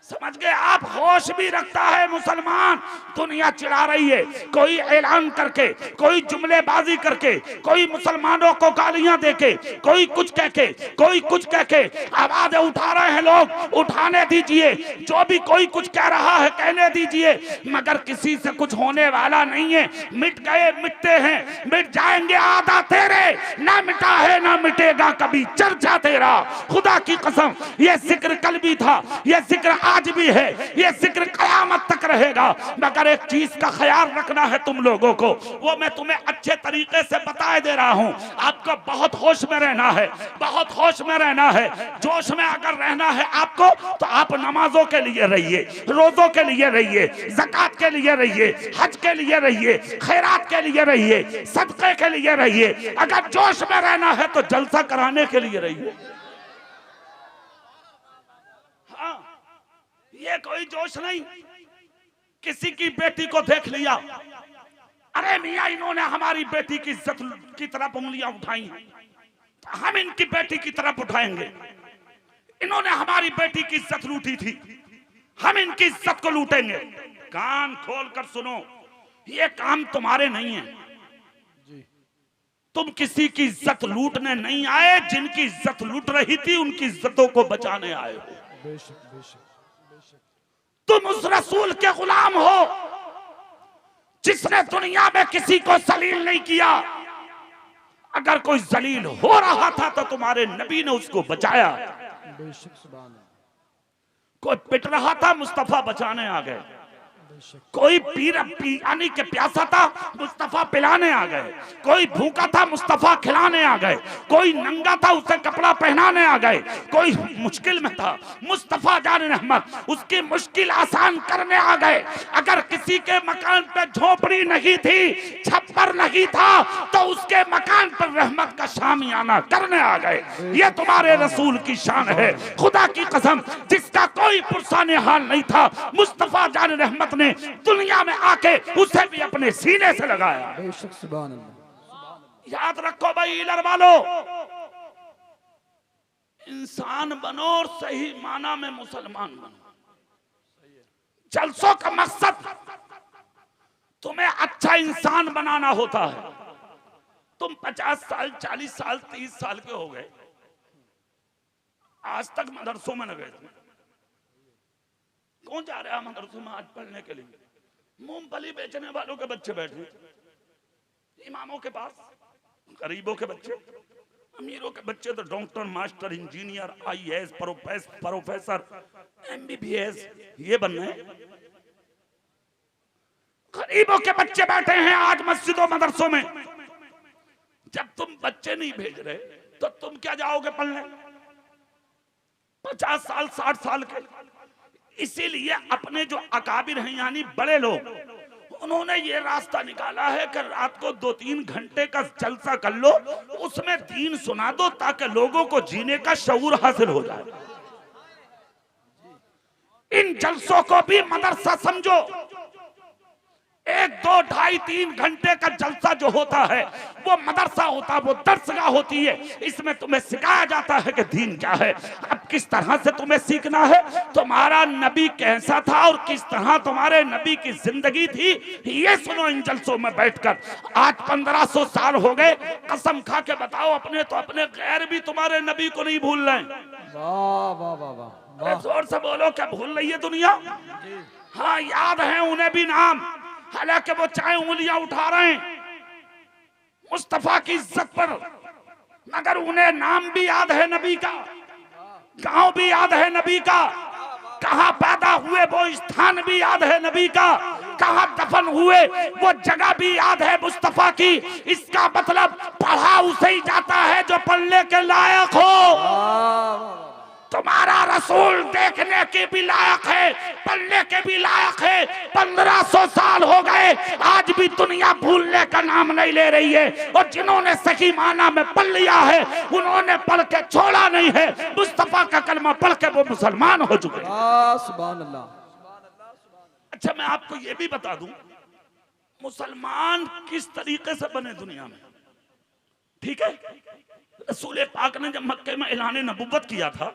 समझ गए आप? होश भी रखता है मुसलमान। दुनिया चिढ़ा रही है, कोई ऐलान करके, कोई जुमलेबाजी करके, कोई मुसलमानों को गालियां देके, कोई कुछ कह के, कोई कुछ कह के आवाजें उठा रहे हैं लोग। उठाने दीजिए, जो भी कोई कुछ कह रहा है कहने दीजिए, मगर किसी से कुछ होने वाला नहीं है। मिट गए, मिटते हैं, मिट जाएंगे। आधा तेरे, ना मिटा है ना मिटेगा कभी चर्चा तेरा। खुदा की कसम, ये जिक्र कल भी था, ये जिक्र आज भी है, ये जिक्र कयामत तक रहेगा। मगर एक चीज का ख्याल रखना है तुम लोगों को, वो मैं तुम्हें अच्छे तरीके से बता दे रहा हूं। आपको बहुत होश में रहना है, बहुत होश में रहना है। जोश में अगर रहना है आपको, तो आप नमाजों के लिए रहिए, रोजों के लिए रहिए, ज़कात के लिए रहिए, हज के लिए रहिए, खैरात के लिए रहिए, सदक़े के लिए रहिए। अगर जोश में रहना है तो जलसा कराने के लिए रहिए। हाँ, ये कोई जोश नहीं। किसी की बेटी को देख लिया, अरे मियाँ इन्होंने हमारी बेटी की इज्जत की तरफ उंगलियां उठाई, हम इनकी बेटी की तरफ उठाएंगे। इन्होंने हमारी बेटी की इज्जत लूटी थी, हम इनकी इज्जत को लूटेंगे। कान खोल कर सुनो, ये काम तुम्हारे नहीं है। तुम किसी की इज्जत लूटने नहीं आए, जिनकी इज्जत लूट रही थी उनकी इज्जतों को बचाने आए हो। तुम उस रसूल के गुलाम हो जिसने दुनिया में किसी को जलील नहीं किया। अगर कोई जलील हो रहा था तो तुम्हारे नबी ने उसको बचाया। कोई पिट रहा था, मुस्तफा बचाने आ गए। कोई पानी के प्यासा था, मुस्तफा पिलाने आ गए। कोई भूखा था, मुस्तफा खिलाने आ गए। कोई नंगा था, उसे कपड़ा पहनाने आ गए। कोई मुश्किल में था, मुस्तफा जान रहमत उसकी मुश्किल आसान करने आ गए। अगर किसी के मकान पे झोपड़ी नहीं थी, छप्पर नहीं था, तो उसके मकान पर रहमत का शामियाना करने आ गए। ये तुम्हारे रसूल की शान है। खुदा की कसम, जिसका कोई पुरसाने हाल नहीं था, मुस्तफा जान रहमत ने दुनिया में आके उसे भी अपने सीने से लगाया। याद रखो भाई इलर वालों, इंसान बनो और सही माना में मुसलमान बनो। जलसों का मकसद तुम्हें अच्छा इंसान बनाना होता है। तुम 50 साल, 40 साल, 30 साल के हो गए, आज तक मदरसों में न गए थे। कौन जा रहा है मदरसों में आज पढ़ने के लिए? मूंगफली बेचने वालों के बच्चे बैठे, इमामों के पास, गरीबों के बच्चे, अमीरों के बच्चे तो doctor, master, engineer, IAS, professor, MBBS ये बन रहे हैं। गरीबों के बच्चे बैठे हैं आज मस्जिदों मदरसों में। जब तुम बच्चे नहीं भेज रहे तो तुम क्या जाओगे पढ़ने? 50 साल, 60 साल के। इसीलिए अपने जो अकाबिर हैं यानी बड़े लोग, उन्होंने ये रास्ता निकाला है कि रात को 2-3 घंटे का जलसा कर लो, उसमें दीन सुना दो ताकि लोगों को जीने का शऊर हासिल हो जाए। इन जलसों को भी मदरसा समझो। 1, 2, 2.5, 3 घंटे का जलसा जो होता है वो मदरसा होता है, वो दर्सगाह होती है। इसमें तुम्हें सिखाया जाता है कि दीन क्या है। अब किस तरह से तुम्हें सीखना है, तुम्हारा नबी कैसा था और किस तरह तुम्हारे नबी की जिंदगी थी, ये सुनो इन जलसों में बैठकर। आज 1500 साल हो गए, कसम खा के बताओ अपने तो अपने गैर भी तुम्हारे नबी को नहीं भूल रहे। वाह वाह वाह वाह, जोर से बोलो, क्या भूल रही है दुनिया? हाँ, याद है उन्हें भी नाम, हालांकि वो चाहे उंगलियां उठा रहे हैं मुस्तफा की इज्जत पर, मगर उन्हें नाम भी याद है नबी का, गांव भी याद है नबी का, कहां पैदा हुए वो स्थान भी याद है नबी का, कहां दफन हुए वो जगह भी याद है मुस्तफा की। इसका मतलब पढ़ा उसे ही जाता है जो पढ़ने के लायक हो। तुम्हारा रसूल देखने के भी लायक है, पढ़ने के भी लायक है। 1500 साल हो गए, आज भी दुनिया भूलने का नाम नहीं ले रही है। और जिन्होंने सही माना में पढ़ लिया है, उन्होंने पढ़ के छोड़ा नहीं है। मुस्तफा का कलमा पढ़ के वो मुसलमान हो चुके हैं। सुभान अल्लाह। अच्छा, मैं आपको ये भी बता दूं, मुसलमान किस तरीके से बने दुनिया में, ठीक है? रसूल पाक ने जब मक्के में ऐलान नबुव्वत किया था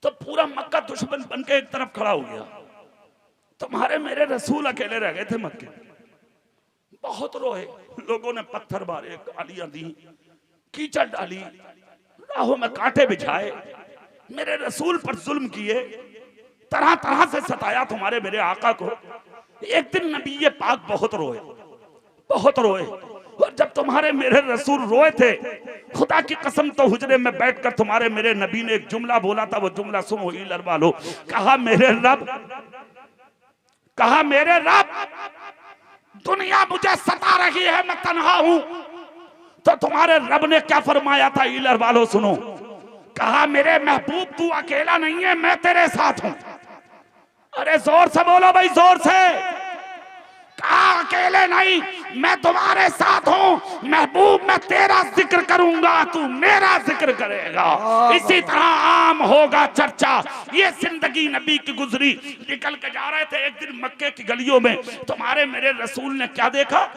तो पूरा मक्का दुश्मन बन के एक तरफ खड़ा हो गया। तुम्हारे मेरे रसूल अकेले रह गए थे मक्के। बहुत रोए, लोगों ने पत्थर मारे, गालियां दी, कीचड़ डाली, राहों में कांटे बिछाए, मेरे रसूल पर जुल्म किए, तरह तरह से सताया तुम्हारे मेरे आका को। एक दिन नबी पाक बहुत रोए, बहुत रोए। और जब तुम्हारे मेरे रसूल रोए थे, खुदा की कसम तो हुजरे में बैठकर तुम्हारे मेरे नबी ने एक जुमला बोला था। वो जुमला सुनो ईलर वालो। कहा मेरे रब, कहा मेरे रब, दुनिया मुझे सता रही है, मैं तन्हा हूं। तो तुम्हारे रब ने क्या फरमाया था ईलर वालो सुनो। कहा मेरे महबूब तू अकेला नहीं है, मैं तेरे साथ हूं। अरे जोर से बोलो भाई, जोर से। कहा अकेले नहीं, मैं तुम्हारे साथ हूं। महबूब मैं तेरा जिक्र करूंगा, तू मेरा जिक्र करेगा। इसी तरह आम होगा चर्चा। ये जिंदगी नबी की गुजरी। निकल के जा रहे थे एक दिन मक्के की गलियों में, तुम्हारे मेरे रसूल ने क्या देखा?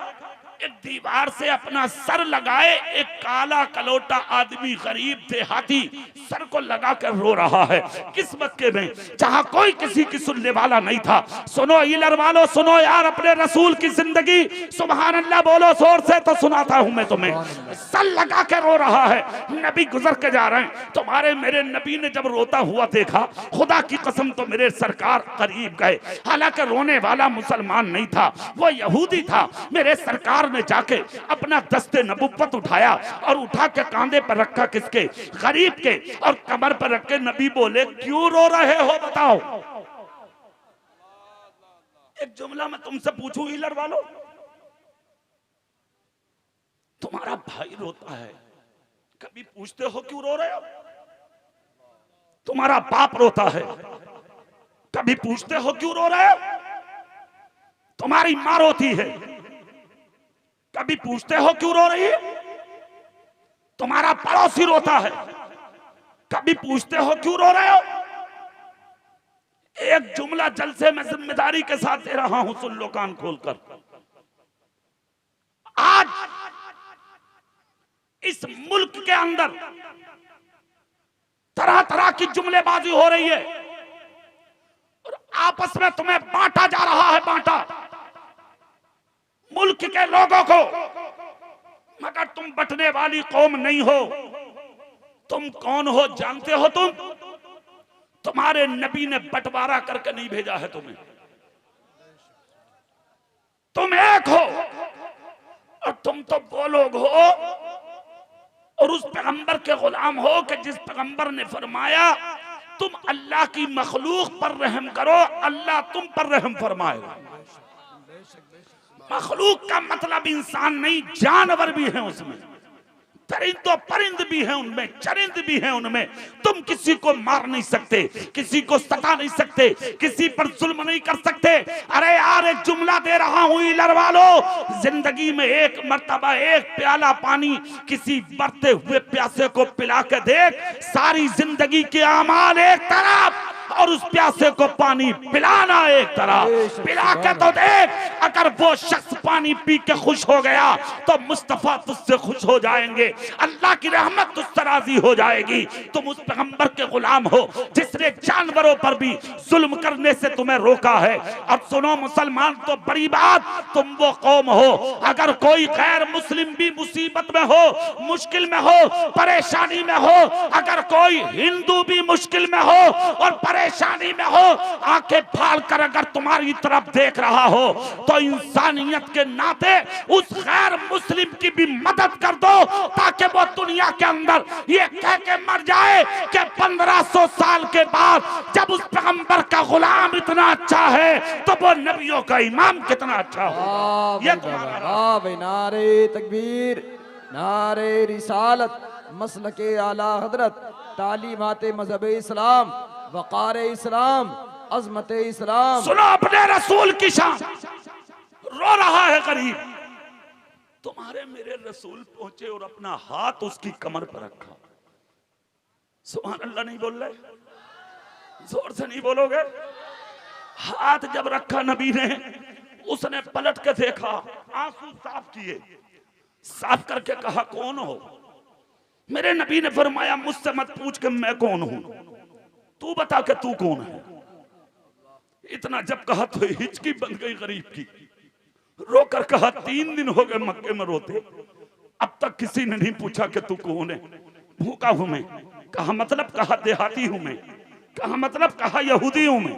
एक दीवार से अपना सर लगाए एक काला कलोटा आदमी, गरीब थे, हाथी, सर को लगा कर रो रहा है। किस मक्के में जहां कोई किसी की सुनने वाला नहीं था। सुनो ईलर वालों, सुनो यार अपने रसूल की जिंदगी। सुभान अल्लाह बोलो जोर से तो सुनाता हूं मैं तुम्हें। सर लगा के रो रहा है, नबी गुजर के जा रहे हैं। तुम्हारे मेरे नबी ने जब रोता हुआ देखा, खुदा की कसम तो मेरे सरकार करीब गए। हालांकि रोने वाला मुसलमान नहीं था, वो यहूदी था। मेरे सरकार ने जाके अपना दस्ते नबुव्वत उठाया और उठा के कांधे पर रखा, किसके? गरीब के। और कमर पर रख के नबी बोले क्यों रो रहे हो बताओ। एक जुमला मैं तुमसे पूछूं ईलर वालों, तुम्हारा भाई रोता है, कभी पूछते हो क्यों रो रहे हो? तुम्हारा बाप रोता है, कभी पूछते हो क्यों रो रहे हो? तुम्हारी मां रोती है, कभी पूछते हो क्यों रो रही है? तुम्हारा पड़ोसी रोता है, कभी पूछते हो क्यों रो रहे हो? एक जुमला जलसे में जिम्मेदारी के साथ दे रहा हूं, सुन लो कान खोलकर। आज इस मुल्क के अंदर तरह तरह की जुमलेबाजी हो रही है और आपस में तुम्हें बांटा जा रहा है, बांटा मुल्क के लोगों को। मगर तुम बंटने वाली कौम नहीं हो। तुम कौन हो जानते हो? तुम्हारे नबी ने बंटवारा करके नहीं भेजा है तुम्हें। तुम एक हो और तुम तो वो लोग हो और उस पैगंबर के गुलाम हो कि जिस पैगंबर ने फरमाया तुम अल्लाह की मखलूक पर रहम करो, अल्लाह तुम पर रहम फरमाएगा। मखलूक का मतलब इंसान नहीं, जानवर भी है उसमें, परिंदो परिंद भी है उनमें, चरिंद भी है उनमें। तुम किसी को मार नहीं सकते, किसी को सता नहीं सकते, किसी पर जुल्म नहीं कर सकते। अरे यार एक जुमला दे रहा हूं ईलर वालों, जिंदगी में एक मर्तबा एक प्याला पानी किसी मरते हुए प्यासे को पिला के देख, सारी जिंदगी के अमाल एक तरफ और उस प्यासे को पानी पिलाना एक तरफ। पिला के तो देख, अगर वो शख्स पानी पी के खुश हो गया तो मुस्तफा तुझसे खुश हो जाएंगे, अल्लाह की रहमत तुझसे राजी हो जाएगी। तुम उस पैगंबर के गुलाम हो जिसने जानवरों पर भी जुल्म करने से तुम्हें रोका है। और सुनो मुसलमान, तो बड़ी बात, तुम वो कौम हो, अगर कोई गैर मुस्लिम भी मुसीबत में हो, मुश्किल में हो, परेशानी में हो, अगर कोई हिंदू भी मुश्किल में हो और परेशानी में हो, आंखें फाड़ कर अगर तुम्हारी तरफ देख रहा हो तो इंसानियत के नाते उस गैर मुस्लिम की भी मदद कर दो, ताकि वो दुनिया के अंदर ये कह के मर जाए कि 1500 साल के बाद जब उस पैगंबर का गुलाम इतना अच्छा है तो वो नबियों का इमाम कितना अच्छा हो। ये तुम्हारा भाई, नारे तकबीर, नारे रिसालत, मसलके आला हजरत। तालीमात मजहब इस्लाम, वक़ार इस्लाम, अजमत इस्लाम। सुनो अपने रसूल की शान। रो रहा है गरीब, तुम्हारे मेरे रसूल पहुंचे और अपना हाथ उसकी कमर पर रखा। सुभान अल्लाह नहीं बोल रहे? जोर से नहीं बोलोगे? हाथ जब रखा नबी ने, उसने पलट के देखा, आंसू साफ किए, साफ करके कहा कौन हो? मेरे नबी ने फरमाया मुझसे मत पूछ के मैं कौन हूं, तू बता के तू कौन है। इतना जब कहा तो हिचकी बन गई गरीब की। रोकर कहा 3 दिन हो गए मक्के में रोते, अब तक किसी ने नहीं पूछा कि तू कौन है। भूखा हूं मैं। कहा मतलब? कहा देहाती हूं मैं। कहा मतलब? कहा यहूदी हूं मैं।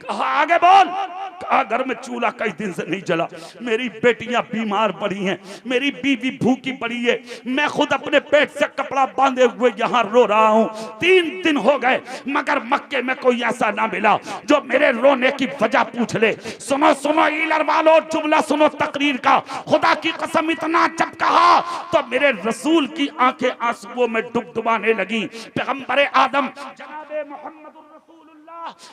कहा आगे बोल। कहा घर में चूल्हा कई दिन से नहीं जला, मेरी बेटियां बीमार पड़ी हैं, मेरी बीवी भूखी पड़ी है, मैं खुद अपने पेट से कपड़ा बांधे हुए यहाँ रो रहा हूँ। 3 दिन हो गए मगर मक्के में कोई ऐसा ना मिला जो मेरे रोने की वजह पूछ ले। सुनो सुनो ईलर वालों, जुमला सुनो तकरीर का। खुदा की कसम इतना जब कहा तो मेरे रसूल की आंखें आंसुओं में डुबडुबाने लगी। पैगंबर आदम जनाबे मोहम्मद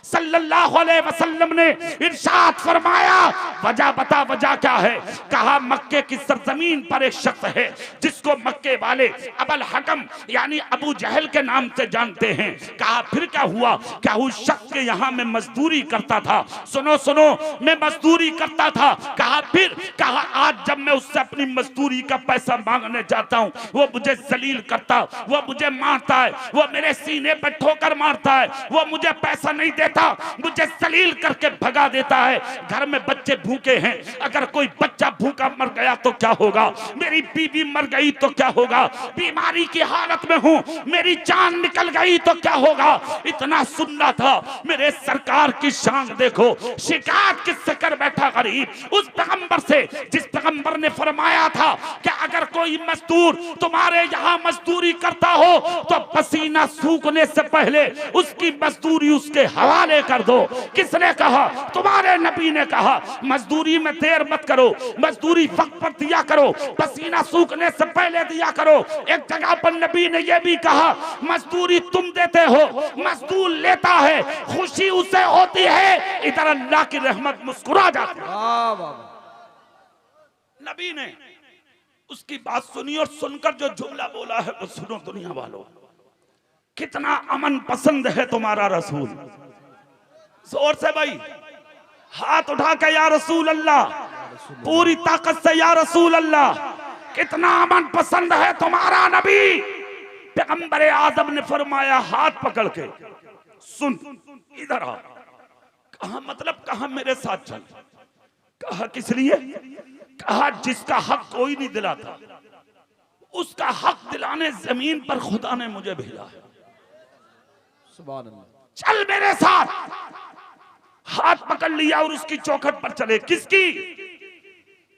सल्लल्लाहु अलैहि वसल्लम ने इरशाद फरमाया, वजह बता, वजह क्या है? कहा मक्के की सरजमीन पर एक शख्स है जिसको मक्के वाले अबल हकम यानी अबू जहल के नाम से जानते हैं। कहा फिर क्या हुआ? क्या उस शख्स के यहाँ मैं मजदूरी करता था। सुनो सुनो, मैं मजदूरी करता था। कहा फिर? कहा आज जब मैं उससे अपनी मजदूरी का पैसा मांगने जाता हूँ, वो मुझे जलील करता, वो मुझे मारता है, वो मेरे सीने पर ठोकर मारता है, वो मुझे पैसा नहीं देता, मुझे जलील करके भगा देता है। घर में बच्चे भूखे हैं, अगर कोई बच्चा भूखा मर गया तो क्या होगा? मेरी बीवी मर गई तो क्या होगा? बीमारी की हालत में हूं, मेरी जान निकल गई तो क्या होगा? इतना सुनना था। मेरे सरकार की शान देखो, शिकायत किससे कर बैठा गरीब? उस पैगंबर से जिस पैगंबर ने फरमाया था कि अगर कोई मजदूर तुम्हारे यहाँ मजदूरी करता हो तो पसीना सूखने से पहले उसकी मजदूरी उसके हवाले कर दो। किसने कहा? तुम्हारे नबी ने कहा मजदूरी में देर मत करो, मजदूरी वक्त पर दिया करो, पसीना सूखने से पहले दिया करो। एक जगह पर नबी ने यह भी कहा मजदूरी तुम देते हो, मजदूर लेता है, खुशी उसे होती है, इधर अल्लाह की रहमत मुस्कुरा जाती है। वाह वाह। नबी ने उसकी बात सुनी और सुनकर जो जुमला बोला है वो सुनो दुनिया वालों, कितना अमन पसंद है तुम्हारा रसूल। जोर से भाई हाथ उठा के या रसूल अल्लाह, पूरी ताकत से या रसूल अल्लाह, कितना अमन पसंद है तुम्हारा नबी। पैगंबर आजम ने फरमाया हाथ पकड़ के सुन, इधर आ। कहा मतलब? कहा मेरे साथ चल। कहा किस लिए? कहा जिसका हक कोई नहीं दिलाता, उसका हक दिलाने जमीन पर खुदा ने मुझे भेजा है। सुभान अल्लाह। चल मेरे साथ। हाथ पकड़ लिया और उसकी चौखट पर चले। किसकी?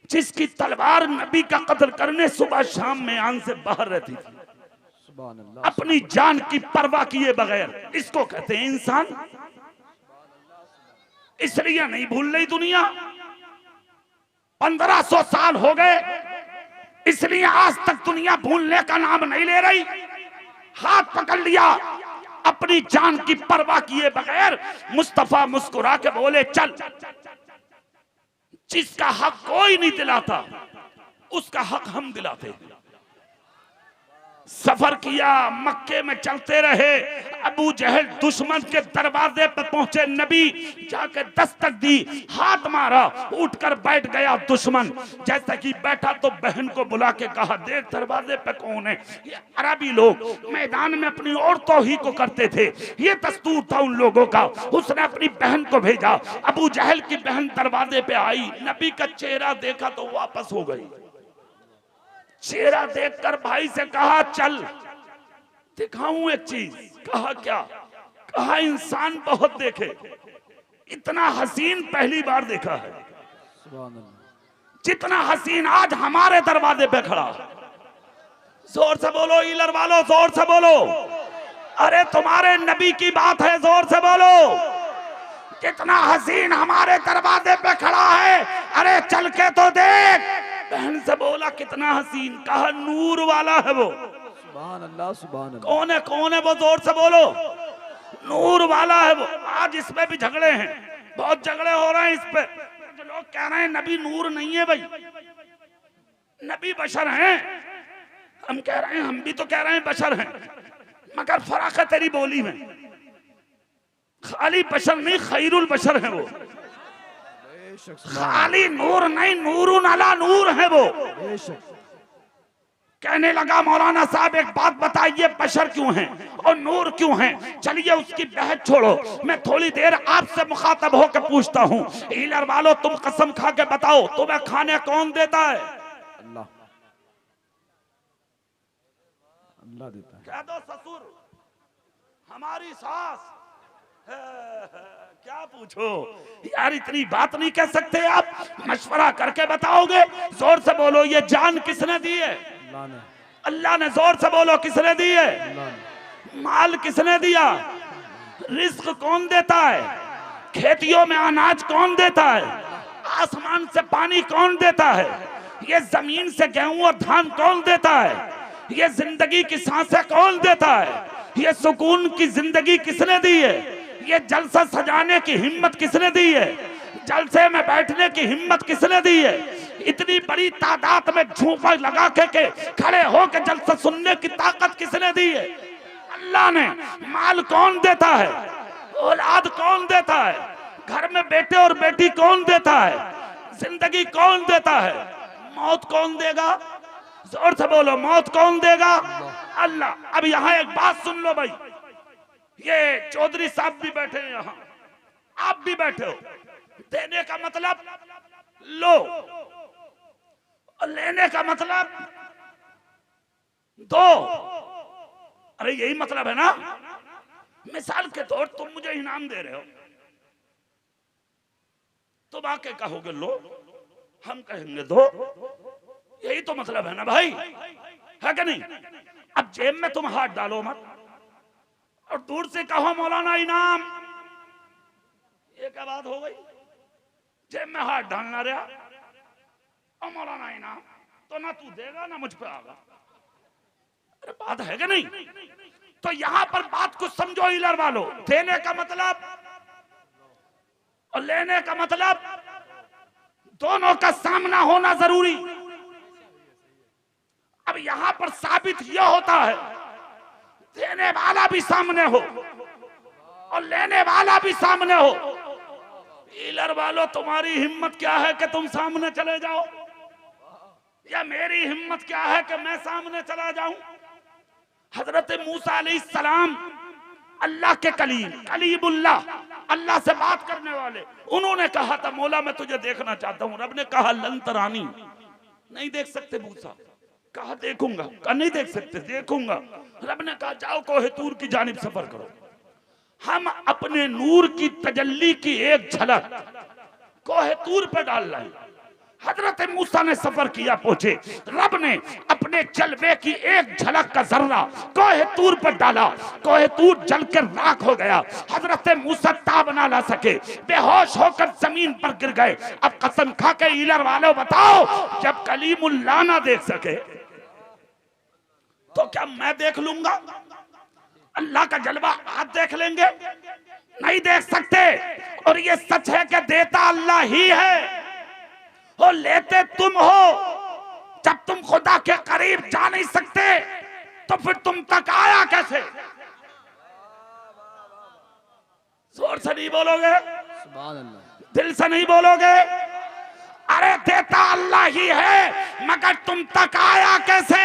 जिसकी तलवार नबी का कत्ल करने सुबह शाम मैदान से बाहर रहती थी, सुभान अल्लाह। अपनी जान की परवाह किए बगैर। इसको कहते हैं इंसान। इसलिए नहीं भूल रही दुनिया, 1500 साल हो गए, इसलिए आज तक दुनिया भूलने का नाम नहीं ले रही। हाथ पकड़ लिया, अपनी जान की परवाह किए बगैर मुस्तफा मुस्कुरा के बोले चल। जिसका हक कोई नहीं दिलाता, उसका हक हम दिलाते हैं। सफर किया, मक्के में चलते रहे। अबू जहल दुश्मन के दरवाजे पर पहुंचे, नबी जाके दस्तक दी, हाथ मारा, उठकर बैठ गया दुश्मन। जैसा कि बैठा तो बहन को बुला के कहा देख दरवाजे पे कौन है। ये अरबी लोग मैदान में अपनी औरतों ही को करते थे, ये दस्तूर था उन लोगों का। उसने अपनी बहन को भेजा। अबू जहल की बहन दरवाजे पे आई, नबी का चेहरा देखा तो वापस हो गई। चेहरा देखकर भाई से कहा चल दिखाऊं एक चीज। कहा क्या? कहा इंसान बहुत देखे, इतना हसीन पहली बार देखा है। सुभान अल्लाह। जितना हसीन आज हमारे दरवाजे पे खड़ा। जोर से बोलो ईलर वालों, जोर से बोलो। अरे तुम्हारे नबी की बात है, जोर से बोलो। कितना हसीन हमारे दरवाजे पे खड़ा है, अरे चल के तो देख। बहन से बोला कितना हसीन, कहा नूर वाला है वो। सुभान अल्लाह सुभान अल्लाह। कौन है वो? जोर से बोलो। नूर वाला है वो। आज इसमें भी झगड़े हैं, बहुत झगड़े हो रहे हैं इस पे। जो लोग कह रहे हैं नबी नूर नहीं है, भाई नबी बशर हैं। हम कह रहे हैं, हम भी तो कह रहे हैं बशर हैं, मगर फर्क है तेरी बोली में। खाली बशर नहीं, खैरुल बशर है वो। बेशक खाली नूर नहीं, नूरुन अला नूर है वो। बेशक। कहने लगा मौलाना साहब एक बात बताइए, बशर क्यों हैं और नूर क्यों हैं? चलिए उसकी बहस छोड़ो, मैं थोड़ी देर आपसे मुखातब होकर पूछता हूँ। हीलर वालों, तुम कसम खा के बताओ, तुम्हें खाने कौन देता है? अल्लाह अल्लाह देता है। कह दो ससुर, हमारी सास। क्या पूछो यार, इतनी बात नहीं कह सकते आप? मशवरा करके बताओगे? जोर से बोलो, ये जान किसने दी है? अल्लाह ने। अल्लाह ने। जोर से बोलो, किसने दी है? अल्लाह ने। माल किसने दिया? रिस्क कौन देता है? खेतियों में अनाज कौन देता है? आसमान से पानी कौन देता है? ये जमीन से गेहूं और धान कौन देता है? ये जिंदगी की सांसें कौन देता है? ये सुकून की जिंदगी किसने दी है? ये जलसा सजाने की हिम्मत किसने दी है? जलसे में बैठने की हिम्मत किसने दी है? इतनी बड़ी तादाद में झूंपा लगा के खड़े होकर जलसा सुनने की ताकत किसने दी है? अल्लाह ने। माल कौन देता है? औलाद कौन देता है? घर में बेटे और बेटी कौन देता है? जिंदगी कौन देता है? मौत कौन देगा? जोर से बोलो, मौत कौन देगा? अल्लाह। अब यहाँ एक बात सुन लो भाई, ये चौधरी साहब भी बैठे हैं यहाँ, आप भी बैठे हो। देने का मतलब लो और लेने का मतलब दो। अरे यही मतलब है ना? मिसाल के तौर तुम मुझे इनाम दे रहे हो, तुम आके कहोगे लो, हम कहेंगे दो। यही तो मतलब है ना भाई, है कि नहीं? अब जेब में तुम हाथ डालो मत और दूर से कहो मौलाना इनाम, ये क्या बात हो गई? जेब में हाथ डालना रहा और मौलाना इनाम, तो ना तू देगा ना मुझ पे आगा। अरे बात है कि नहीं? तो यहां पर बात को समझो हीलर वालों। देने का मतलब और लेने का मतलब दोनों का सामना होना जरूरी। अब यहां पर साबित यह होता है, देने वाला भी सामने हो और लेने वाला भी सामने हो। हीलर वालों, तुम्हारी हिम्मत क्या है कि तुम सामने चले जाओ, या मेरी हिम्मत क्या है कि मैं सामने चला जाऊं? हजरत मूसा अलैहिस्सलाम अल्लाह के कलीम, कलीमुल्लाह, अल्लाह से बात करने वाले, उन्होंने कहा था मौला मैं तुझे देखना चाहता हूं। रब ने कहा लन तरानी, नहीं देख सकते मूसा। कहा देखूंगा। कहा नहीं देख सकते, देखूंगा। रब ने कहा जाओ कोहे तूर की जानिब सफर करो। हम अपने नूर की तजल्ली की एक झलक कोहे तूर पर डाल रहे हैं। हजरत मूसा ने सफर किया, पहुंचे। रब ने अपने जलवे की एक झलक का जर्रा कोहे तूर पर डाला। कोहे तूर जलकर राख हो गया। हजरत मूसा ताब ना ला सके, बेहोश होकर जमीन पर गिर गए। अब कसम खा के हीलर वालों बताओ, जब कलीमुल्लाह ना देख सके तो क्या मैं देख लूंगा? अल्लाह का जलवा आप देख लेंगे? नहीं देख सकते। और ये सच है कि देता अल्लाह ही है और लेते तुम हो। जब तुम खुदा के करीब जा नहीं सकते तो फिर तुम तक आया कैसे? जोर से नहीं बोलोगे? सुभान अल्लाह। दिल से नहीं बोलोगे? अरे देता अल्लाह ही है, मगर तुम तक आया कैसे?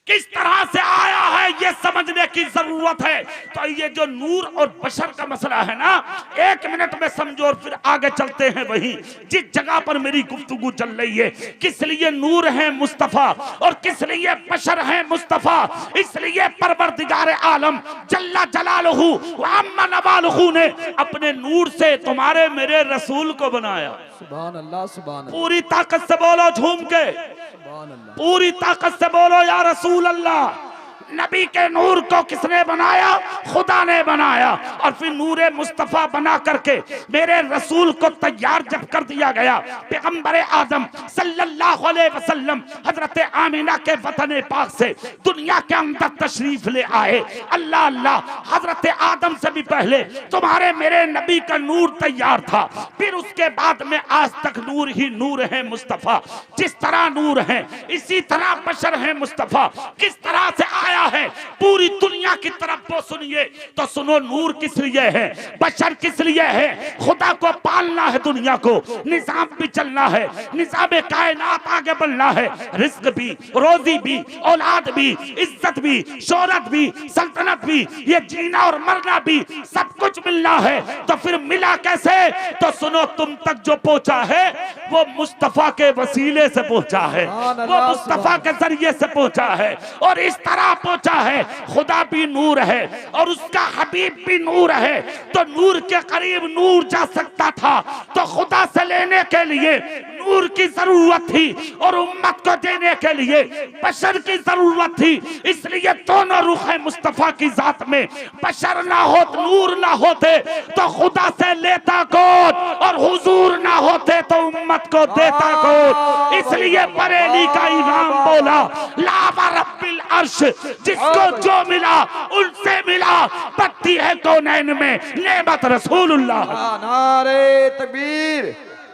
किस तरह से आया है ये समझने की जरूरत है। तो ये जो नूर और बशर का मसला है ना, 1 मिनट में समझो और फिर आगे चलते हैं वही जिस जगह पर मेरी गुफ्तगू चल रही है। किस लिए नूर है मुस्तफा और किस लिए बशर है मुस्तफा? इसलिए परवरदिगार आलम जल्ला जलालहू व अम्मा नवालहू ने अपने नूर से तुम्हारे मेरे रसूल को बनाया। सुभान अल्लाह सुभान अल्लाह। पूरी ताकत से बोलो झूम के, सुभान अल्लाह। पूरी ताकत से बोलो या रसूल अल्लाह। नबी के नूर को किसने बनाया? खुदा ने बनाया। और फिर नूरे मुस्तफा बना करके मेरे रसूल को तैयार जब कर दिया गया, पैगंबर आदम सल्लल्लाहु अलैहि वसल्लम हजरत आमिना के वतन पाक से दुनिया के अंदर तशरीफ ले आए। अल्लाह अल्लाह, हजरत आदम से भी पहले तुम्हारे मेरे नबी का नूर तैयार था, फिर उसके बाद में आज तक नूर ही नूर है मुस्तफा। जिस तरह नूर है इसी तरह बशर है मुस्तफा। किस तरह से आया है पूरी दुनिया की तरफ वो सुनिए तो सुनो। नूर किस लिए है, बशर किस लिए है? खुदा को पालना है, दुनिया को निजाम भी चलना है, निजाम कायनात आगे बढ़ना है। रिस्क भी, रोजी भी, औलाद भी, इज्जत भी, शोहरत भी, सल्तनत भी, ये जीना और मरना भी सब कुछ मिलना है। तो फिर मिला कैसे? तो सुनो, तुम तक जो पहुंचा है वो मुस्तफा के वसीले से पहुंचा है, वो मुस्तफा के जरिए से पहुंचा है। और इस तरह पहुंचा है, खुदा भी नूर है और उसका हबीब भी नूर है। तो नूर के करीब नूर जा सकता था, तो खुदा से लेने के लिए नूर की जरूरत थी और उम्मत को देने के लिए बशर की जरूरत थी। इसलिए दोनों रुख है मुस्तफा की जात में। बशर ना हो, नूर ना होते तो खुदा से लेता कौन, और हुजूर ना होते तो उम्मत को देता कौन। इसलिए बरेली का इमाम बोला, लावा रब्बिल अर्श, जिसको जो मिला उनसे मिला, पत्ती है कौनैन में नेमत रसूलुल्लाह। नारे तकबीर,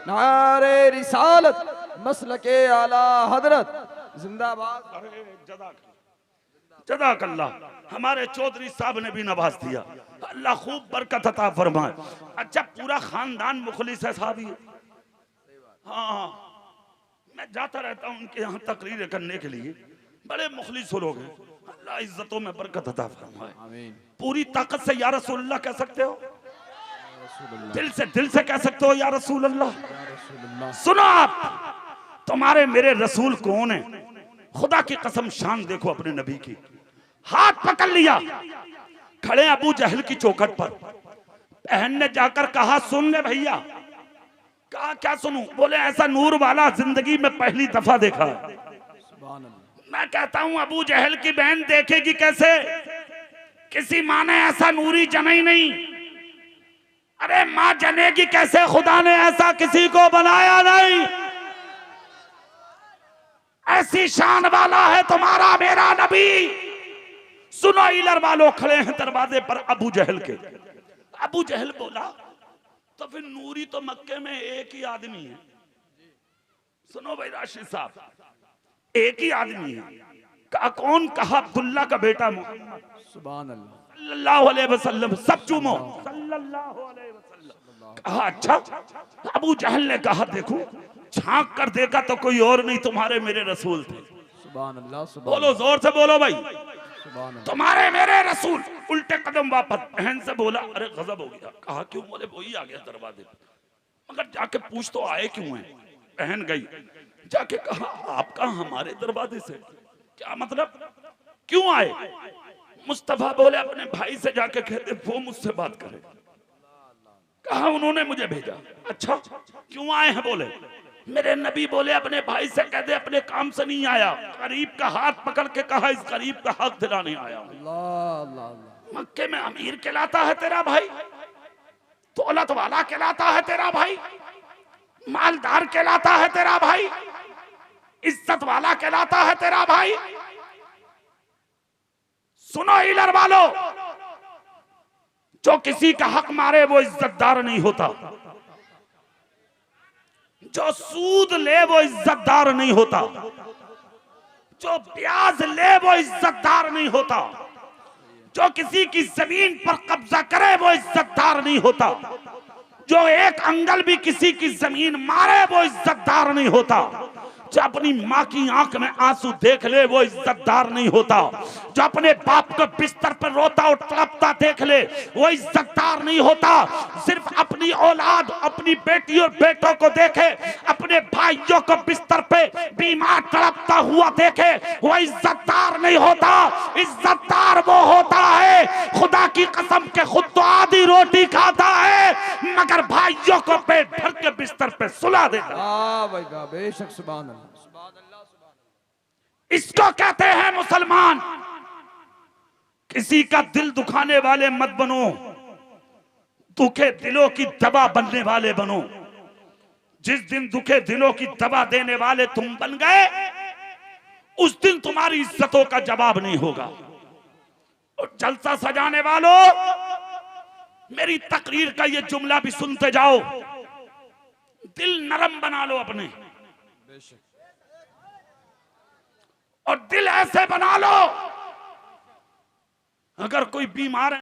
नारे रिसालत, मसलके आला हजरत जिंदाबाद। जज़ाकल्लाह। हमारे चौधरी साहब ने भी नवाज दिया, अल्लाह खूब बरकत अता फरमाए। अच्छा, पूरा खानदान मुखलिस है साहब ये। हाँ, मैं जाता रहता हूँ उनके यहाँ तकरीर करने के लिए, बड़े मुखलिस लोग हैं। अल्लाह इज्जतों में बरकत अता फरमाए। पूरी ताकत से या रसूलुल्लाह कह सकते हो, दिल से कह सकते हो या रसूल अल्लाह। सुनो आप, तुम्हारे मेरे रसूल कौन है? खुदा की कसम, शान देखो अपने नबी की। हाथ पकड़ लिया, खड़े अबू जहल की चौखट पर। बहन ने जाकर कहा, सुन ले भैया। कहा क्या सुनूं? बोले ऐसा नूर वाला जिंदगी में पहली दफा देखा। मैं कहता हूं अबू जहल की बहन देखेगी कैसे? किसी माँ ने ऐसा नूरी जना ही नहीं। अरे माँ जनेगी कैसे? खुदा ने ऐसा किसी को बनाया नहीं। ऐसी शान वाला है तुम्हारा मेरा नबी। सुनो, इलर वालों खड़े हैं दरवाजे पर अबू जहल के। अबू जहल बोला, तो फिर नूरी तो मक्के में एक ही आदमी है। सुनो भाई राशिद साहब, एक ही आदमी है। कहा कौन? कहा अब्दुल्ला का बेटा मोहम्मद सल्लल्लाहु अलैहि वसल्लम। सब चूमो, सल्लल्लाहु अलैहि वसल्लम। कहा अच्छा। अबू जहल ने कहा, देखो झांक कर देखा तो कोई और नहीं, तुम्हारे मेरे रसूल थे। बोलो, जोर से बोलो भाई, तुम्हारे मेरे रसूल। उल्टे कदम वापस। बहन से बोला, अरे गजब हो गया। कहा क्यों? बोले वही आ गया दरवाजे पर, मगर जाके पूछ तो आए क्यों हैं? बहन गई, जाके कहा आपका हमारे दरवाजे से क्या मतलब, क्यों आए? मुस्तफा बोले अपने भाई से जाके कहते वो मुझसे बात करे। कहा उन्होंने मुझे भेजा। अच्छा, क्यों आए हैं? बोले मेरे नबी बोले अपने भाई से कहते अपने काम से नहीं आया। गरीब का हाथ पकड़ के कहा इस गरीब का हक दिलाने आया। मक्के में अमीर कहलाता है तेरा भाई, दौलत वाला कहलाता है तेरा भाई, मालदार कहलाता है तेरा भाई, इज्जत वाला कहलाता है तेरा भाई। सुनो इलर वालों, जो किसी का हक मारे वो इज्जतदार नहीं होता, जो सूद ले वो इज्जतदार नहीं होता, जो ब्याज ले वो इज्जतदार नहीं होता, जो किसी की जमीन पर कब्जा करे वो इज्जतदार नहीं होता, जो एक अंगल भी किसी की जमीन मारे वो इज्जतदार नहीं होता, जो अपनी माँ की आंख में आंसू देख ले वो इज्जतदार नहीं होता, जो अपने बाप को बिस्तर पर रोता और तड़पता देख ले वो इज्जतदार नहीं होता। सिर्फ अपनी औलाद, अपनी बेटी और बेटों को देखे, अपने भाइयों को बिस्तर पे बीमार तड़पता हुआ देखे वो इज्जतदार नहीं होता। इज्जतदार वो होता है खुदा की कसम के खुद तो आधी रोटी खाता है मगर भाइयों को पेट भर के बिस्तर पे सुला देता। बेशक सुभान अल्लाह। इसको कहते हैं मुसलमान। किसी का दिल दुखाने वाले मत बनो, दुखे दिलों की दवा बनने वाले बनो। जिस दिन दुखे दिलों की दवा देने वाले तुम बन गए, उस दिन तुम्हारी इज्जतों का जवाब नहीं होगा। और जलसा सजाने वालों, मेरी तकरीर का ये जुमला भी सुनते जाओ, दिल नरम बना लो अपने, और दिल ऐसे बना लो, अगर कोई बीमार है